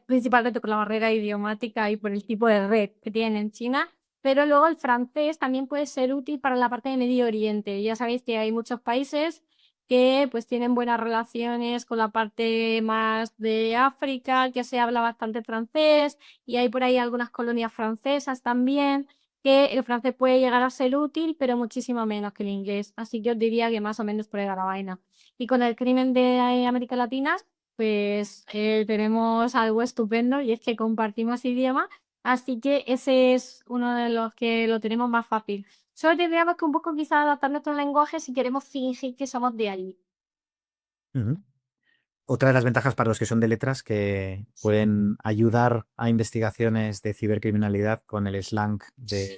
principalmente por la barrera idiomática y por el tipo de red que tienen en China. Pero luego el francés también puede ser útil para la parte de Medio Oriente. Ya sabéis que hay muchos países que pues tienen buenas relaciones con la parte más de África, que se habla bastante francés, y hay por ahí algunas colonias francesas también, que el francés puede llegar a ser útil, pero muchísimo menos que el inglés. Así que os diría que más o menos por ahí va la vaina. Y con el crimen de América Latina, pues tenemos algo estupendo y es que compartimos idioma, así que ese es uno de los que lo tenemos más fácil. Solo tendríamos que un poco quizás adaptar nuestro lenguaje si queremos fingir que somos de allí. Ujú. Otra de las ventajas para los que son de letras que pueden ayudar a investigaciones de cibercriminalidad con el slang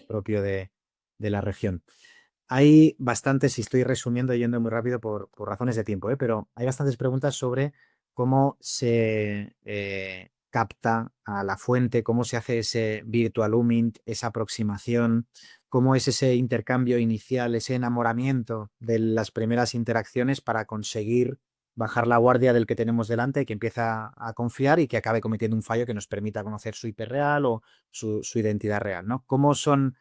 propio de la región. Hay bastantes, y estoy resumiendo y yendo muy rápido por razones de tiempo, pero hay bastantes preguntas sobre cómo se capta a la fuente, cómo se hace ese virtual looming, esa aproximación, cómo es ese intercambio inicial, ese enamoramiento de las primeras interacciones para conseguir bajar la guardia del que tenemos delante, que empieza a confiar y que acabe cometiendo un fallo que nos permita conocer su IP real o su identidad real, ¿no? ¿Cómo son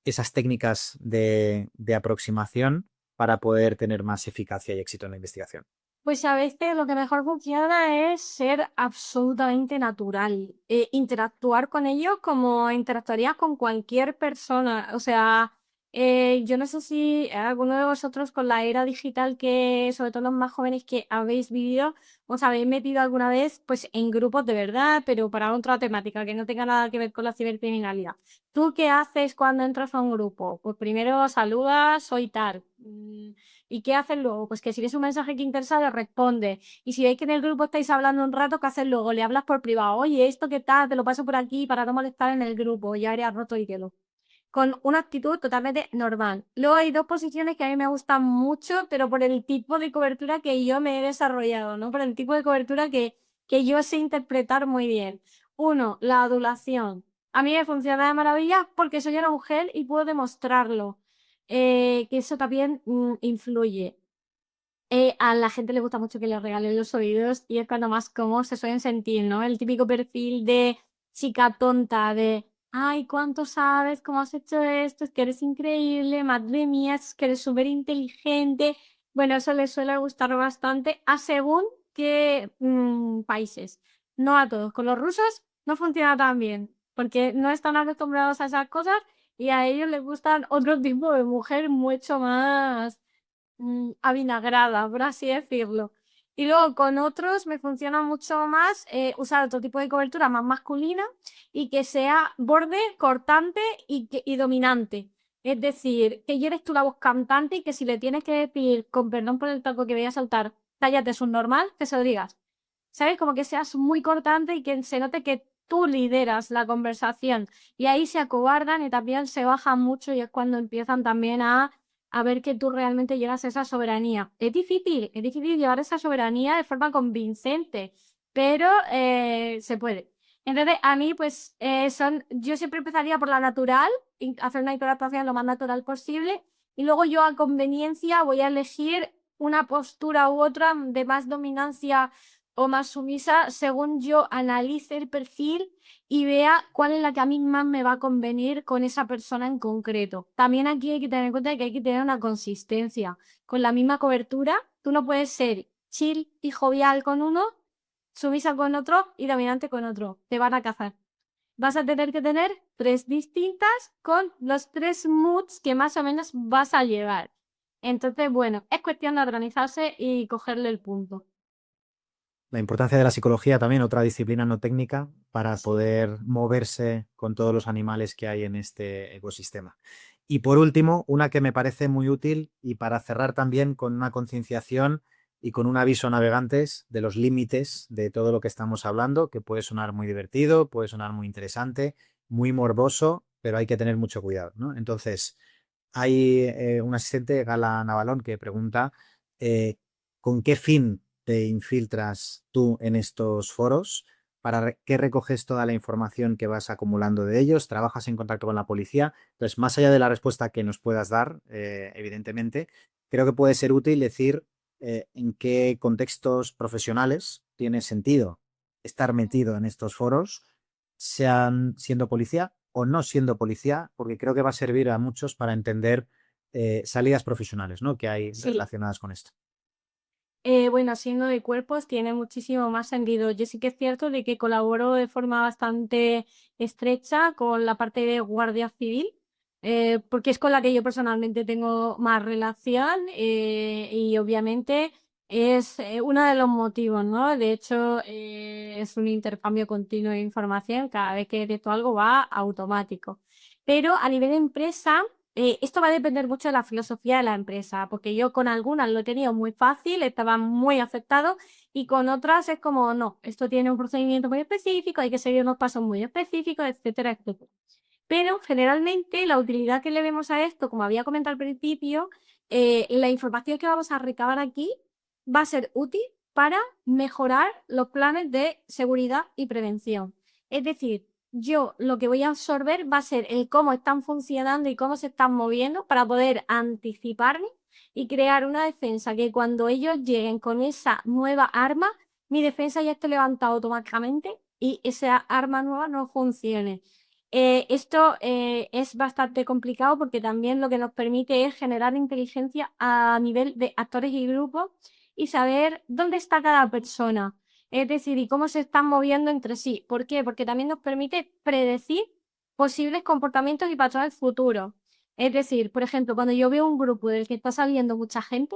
esas técnicas de aproximación para poder tener más eficacia y éxito en la investigación? Pues a veces lo que mejor funciona es ser absolutamente natural, interactuar con ellos como interactuarías con cualquier persona. O sea, yo no sé si alguno de vosotros con la era digital que, sobre todo los más jóvenes que habéis vivido, os habéis metido alguna vez pues en grupos de verdad, pero para otra temática que no tenga nada que ver con la cibercriminalidad. ¿Tú qué haces cuando entras a un grupo? Pues primero saludas, soy tal. ¿Y qué haces luego? Pues que si ves un mensaje que interesa, le responde. Y si veis que en el grupo estáis hablando un rato, ¿qué haces luego? Le hablas por privado. Oye, ¿esto qué tal? Te lo paso por aquí para no molestar en el grupo. Ya habría roto y hielo. Con una actitud totalmente normal. Luego hay dos posiciones que a mí me gustan mucho, pero por el tipo de cobertura que yo me he desarrollado, ¿no? Por el tipo de cobertura que yo sé interpretar muy bien. Uno, la adulación. A mí me funciona de maravilla porque soy una mujer y puedo demostrarlo. Que eso también influye. A la gente le gusta mucho que le regalen los oídos y es cuando más cómodos se suelen sentir, ¿no? El típico perfil de chica tonta, de, ay, ¿cuánto sabes? ¿Cómo has hecho esto? Es que eres increíble, madre mía, es que eres súper inteligente. Bueno, eso les suele gustar bastante a según qué países. No a todos. Con los rusos no funciona tan bien, porque no están acostumbrados a esas cosas y a ellos les gustan otro tipo de mujer mucho más avinagrada, por así decirlo. Y luego con otros me funciona mucho más usar otro tipo de cobertura más masculina y que sea borde, cortante y dominante. Es decir, que eres tú la voz cantante y que si le tienes que decir, con perdón por el taco que voy a saltar, cállate, es un normal, que se lo digas. ¿Sabes? Como que seas muy cortante y que se note que tú lideras la conversación. Y ahí se acobardan y también se bajan mucho y es cuando empiezan también a ver que tú realmente llegas a esa soberanía. Es difícil llevar esa soberanía de forma convincente, pero se puede. Entonces, a mí, pues, yo siempre empezaría por la natural, hacer una interpretación lo más natural posible, y luego yo a conveniencia voy a elegir una postura u otra de más dominancia o más sumisa según yo analice el perfil y vea cuál es la que a mí más me va a convenir con esa persona en concreto. También aquí hay que tener en cuenta que hay que tener una consistencia. Con la misma cobertura, tú no puedes ser chill y jovial con uno, sumisa con otro y dominante con otro. Te van a cazar. Vas a tener que tener tres distintas con los tres moods que más o menos vas a llevar. Entonces, bueno, es cuestión de organizarse y cogerle el punto. La importancia de la psicología también, otra disciplina no técnica, para poder moverse con todos los animales que hay en este ecosistema. Y por último, una que me parece muy útil y para cerrar también con una concienciación y con un aviso a navegantes de los límites de todo lo que estamos hablando, que puede sonar muy divertido, puede sonar muy interesante, muy morboso, pero hay que tener mucho cuidado, ¿no? Entonces, hay un asistente, Gala Navalón, que pregunta ¿con qué fin te infiltras tú en estos foros? ¿Para qué recoges toda la información que vas acumulando de ellos? ¿Trabajas en contacto con la policía? Entonces, más allá de la respuesta que nos puedas dar, evidentemente, creo que puede ser útil decir en qué contextos profesionales tiene sentido estar metido en estos foros, sean siendo policía o no siendo policía, porque creo que va a servir a muchos para entender salidas profesionales, ¿no? Que hay Sí. relacionadas con esto. Bueno, siendo de cuerpos tiene muchísimo más sentido. Yo sí que es cierto de que colaboro de forma bastante estrecha con la parte de Guardia Civil, porque es con la que yo personalmente tengo más relación y obviamente es uno de los motivos, ¿no? De hecho, es un intercambio continuo de información, cada vez que detecto algo va automático. Pero a nivel de empresa... esto va a depender mucho de la filosofía de la empresa, porque yo con algunas lo he tenido muy fácil, estaban muy afectados, y con otras es como, no, esto tiene un procedimiento muy específico, hay que seguir unos pasos muy específicos, etcétera, etcétera. Pero generalmente la utilidad que le vemos a esto, como había comentado al principio, la información que vamos a recabar aquí va a ser útil para mejorar los planes de seguridad y prevención. Es decir, yo lo que voy a absorber va a ser el cómo están funcionando y cómo se están moviendo para poder anticiparme y crear una defensa que cuando ellos lleguen con esa nueva arma, mi defensa ya esté levantada automáticamente y esa arma nueva no funcione. Esto es bastante complicado porque también lo que nos permite es generar inteligencia a nivel de actores y grupos y saber dónde está cada persona. Es decir, y cómo se están moviendo entre sí. ¿Por qué? Porque también nos permite predecir posibles comportamientos y patrones futuros. Es decir, por ejemplo, cuando yo veo un grupo del que está saliendo mucha gente,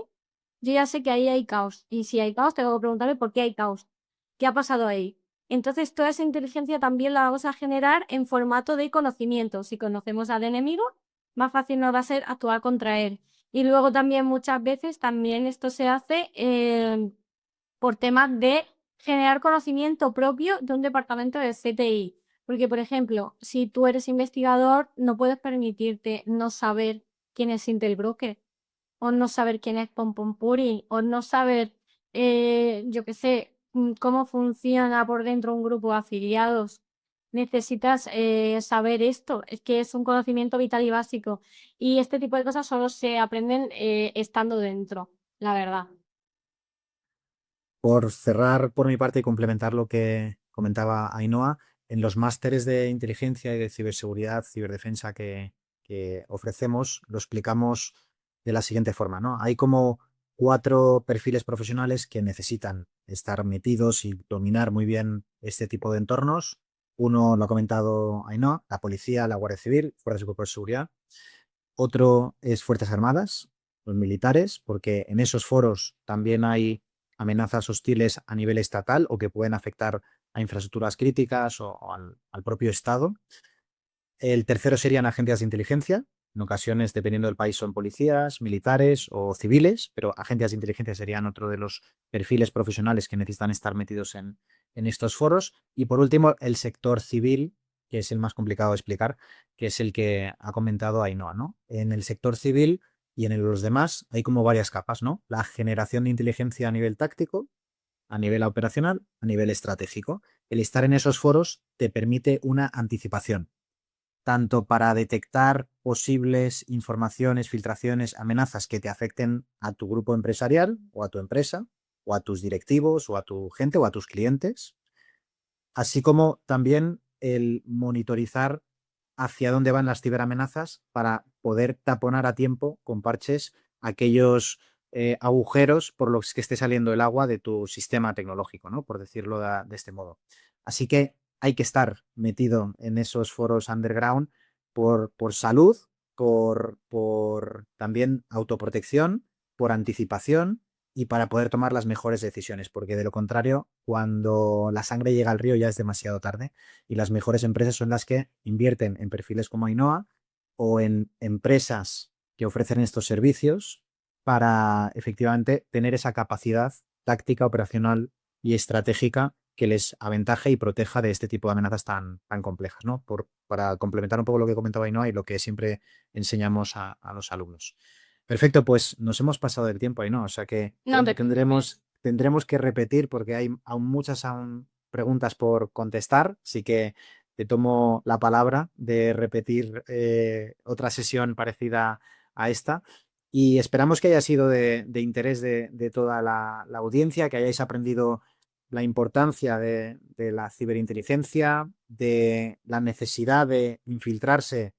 yo ya sé que ahí hay caos. Y si hay caos, tengo que preguntarme por qué hay caos. ¿Qué ha pasado ahí? Entonces, toda esa inteligencia también la vamos a generar en formato de conocimiento. Si conocemos al enemigo, más fácil nos va a ser actuar contra él. Y luego también muchas veces también esto se hace por temas de generar conocimiento propio de un departamento de CTI. Porque, por ejemplo, si tú eres investigador, no puedes permitirte no saber quién es Intel Broker, o no saber quién es Pompompuri, o no saber, yo qué sé, cómo funciona por dentro un grupo de afiliados. Necesitas saber esto, es que es un conocimiento vital y básico. Y este tipo de cosas solo se aprenden estando dentro, la verdad. Por cerrar por mi parte y complementar lo que comentaba Ainhoa, en los másteres de inteligencia y de ciberseguridad, ciberdefensa que ofrecemos, lo explicamos de la siguiente forma, ¿no? Hay como 4 perfiles profesionales que necesitan estar metidos y dominar muy bien este tipo de entornos. Uno lo ha comentado Ainhoa, la policía, la Guardia Civil, fuerzas y cuerpos de seguridad. Otro es Fuerzas Armadas, los militares, porque en esos foros también hay amenazas hostiles a nivel estatal o que pueden afectar a infraestructuras críticas o al propio Estado. El tercero serían agencias de inteligencia. En ocasiones, dependiendo del país, son policías, militares o civiles, pero agencias de inteligencia serían otro de los perfiles profesionales que necesitan estar metidos en estos foros. Y por último, el sector civil, que es el más complicado de explicar, que es el que ha comentado Ainhoa, ¿no? En el sector civil y en los demás hay como varias capas, ¿no? La generación de inteligencia a nivel táctico, a nivel operacional, a nivel estratégico. El estar en esos foros te permite una anticipación tanto para detectar posibles informaciones, filtraciones, amenazas que te afecten a tu grupo empresarial o a tu empresa o a tus directivos o a tu gente o a tus clientes, así como también el monitorizar hacia dónde van las ciberamenazas para poder taponar a tiempo con parches aquellos agujeros por los que esté saliendo el agua de tu sistema tecnológico, ¿no? Por decirlo de este modo. Así que hay que estar metido en esos foros underground por salud, por también autoprotección, por anticipación y para poder tomar las mejores decisiones, porque de lo contrario, cuando la sangre llega al río ya es demasiado tarde y las mejores empresas son las que invierten en perfiles como Ainhoa o en empresas que ofrecen estos servicios para efectivamente tener esa capacidad táctica, operacional y estratégica que les aventaje y proteja de este tipo de amenazas tan complejas, ¿no? Para complementar un poco lo que comentaba Ainhoa y lo que siempre enseñamos a los alumnos. Perfecto, pues nos hemos pasado del tiempo ahí, ¿no? O sea que No te tendremos que repetir porque hay aún muchas preguntas por contestar, así que te tomo la palabra de repetir otra sesión parecida a esta y esperamos que haya sido de interés de toda la audiencia, que hayáis aprendido la importancia de la ciberinteligencia, de la necesidad de infiltrarse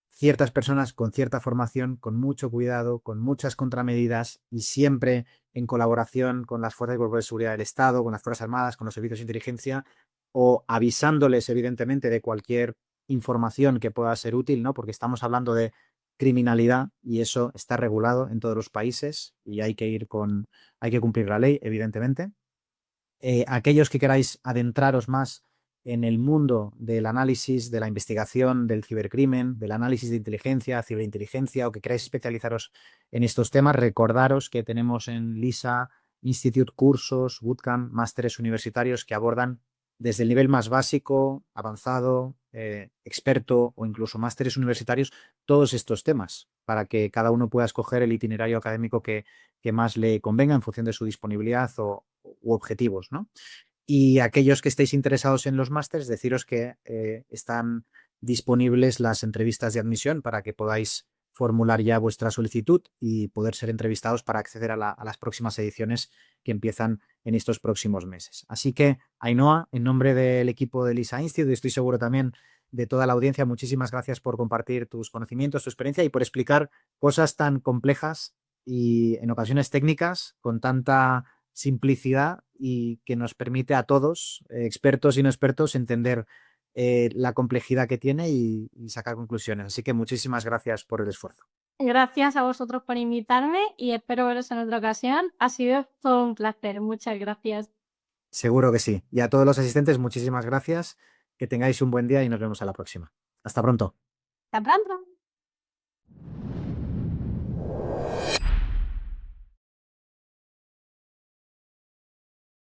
ciertas personas con cierta formación, con mucho cuidado, con muchas contramedidas y siempre en colaboración con las fuerzas y cuerpos de seguridad del Estado, con las Fuerzas Armadas, con los servicios de inteligencia o avisándoles evidentemente de cualquier información que pueda ser útil, ¿no? Porque estamos hablando de criminalidad y eso está regulado en todos los países y hay que cumplir la ley, evidentemente. Aquellos que queráis adentraros más en el mundo del análisis, de la investigación, del cibercrimen, del análisis de inteligencia, ciberinteligencia, o que queráis especializaros en estos temas, recordaros que tenemos en LISA Institute cursos, bootcamp, másteres universitarios que abordan desde el nivel más básico, avanzado, experto o incluso másteres universitarios, todos estos temas, para que cada uno pueda escoger el itinerario académico que más le convenga en función de su disponibilidad u objetivos, ¿no? Y aquellos que estéis interesados en los másters, deciros que están disponibles las entrevistas de admisión para que podáis formular ya vuestra solicitud y poder ser entrevistados para acceder a las próximas ediciones que empiezan en estos próximos meses. Así que, Ainhoa, en nombre del equipo de LISA Institute, y estoy seguro también de toda la audiencia, muchísimas gracias por compartir tus conocimientos, tu experiencia y por explicar cosas tan complejas y en ocasiones técnicas con tanta simplicidad y que nos permite a todos, expertos y no expertos, entender la complejidad que tiene y sacar conclusiones. Así que muchísimas gracias por el esfuerzo. Gracias a vosotros por invitarme y espero veros en otra ocasión. Ha sido todo un placer. Muchas gracias. Seguro que sí. Y a todos los asistentes, muchísimas gracias. Que tengáis un buen día y nos vemos a la próxima. Hasta pronto. Hasta pronto.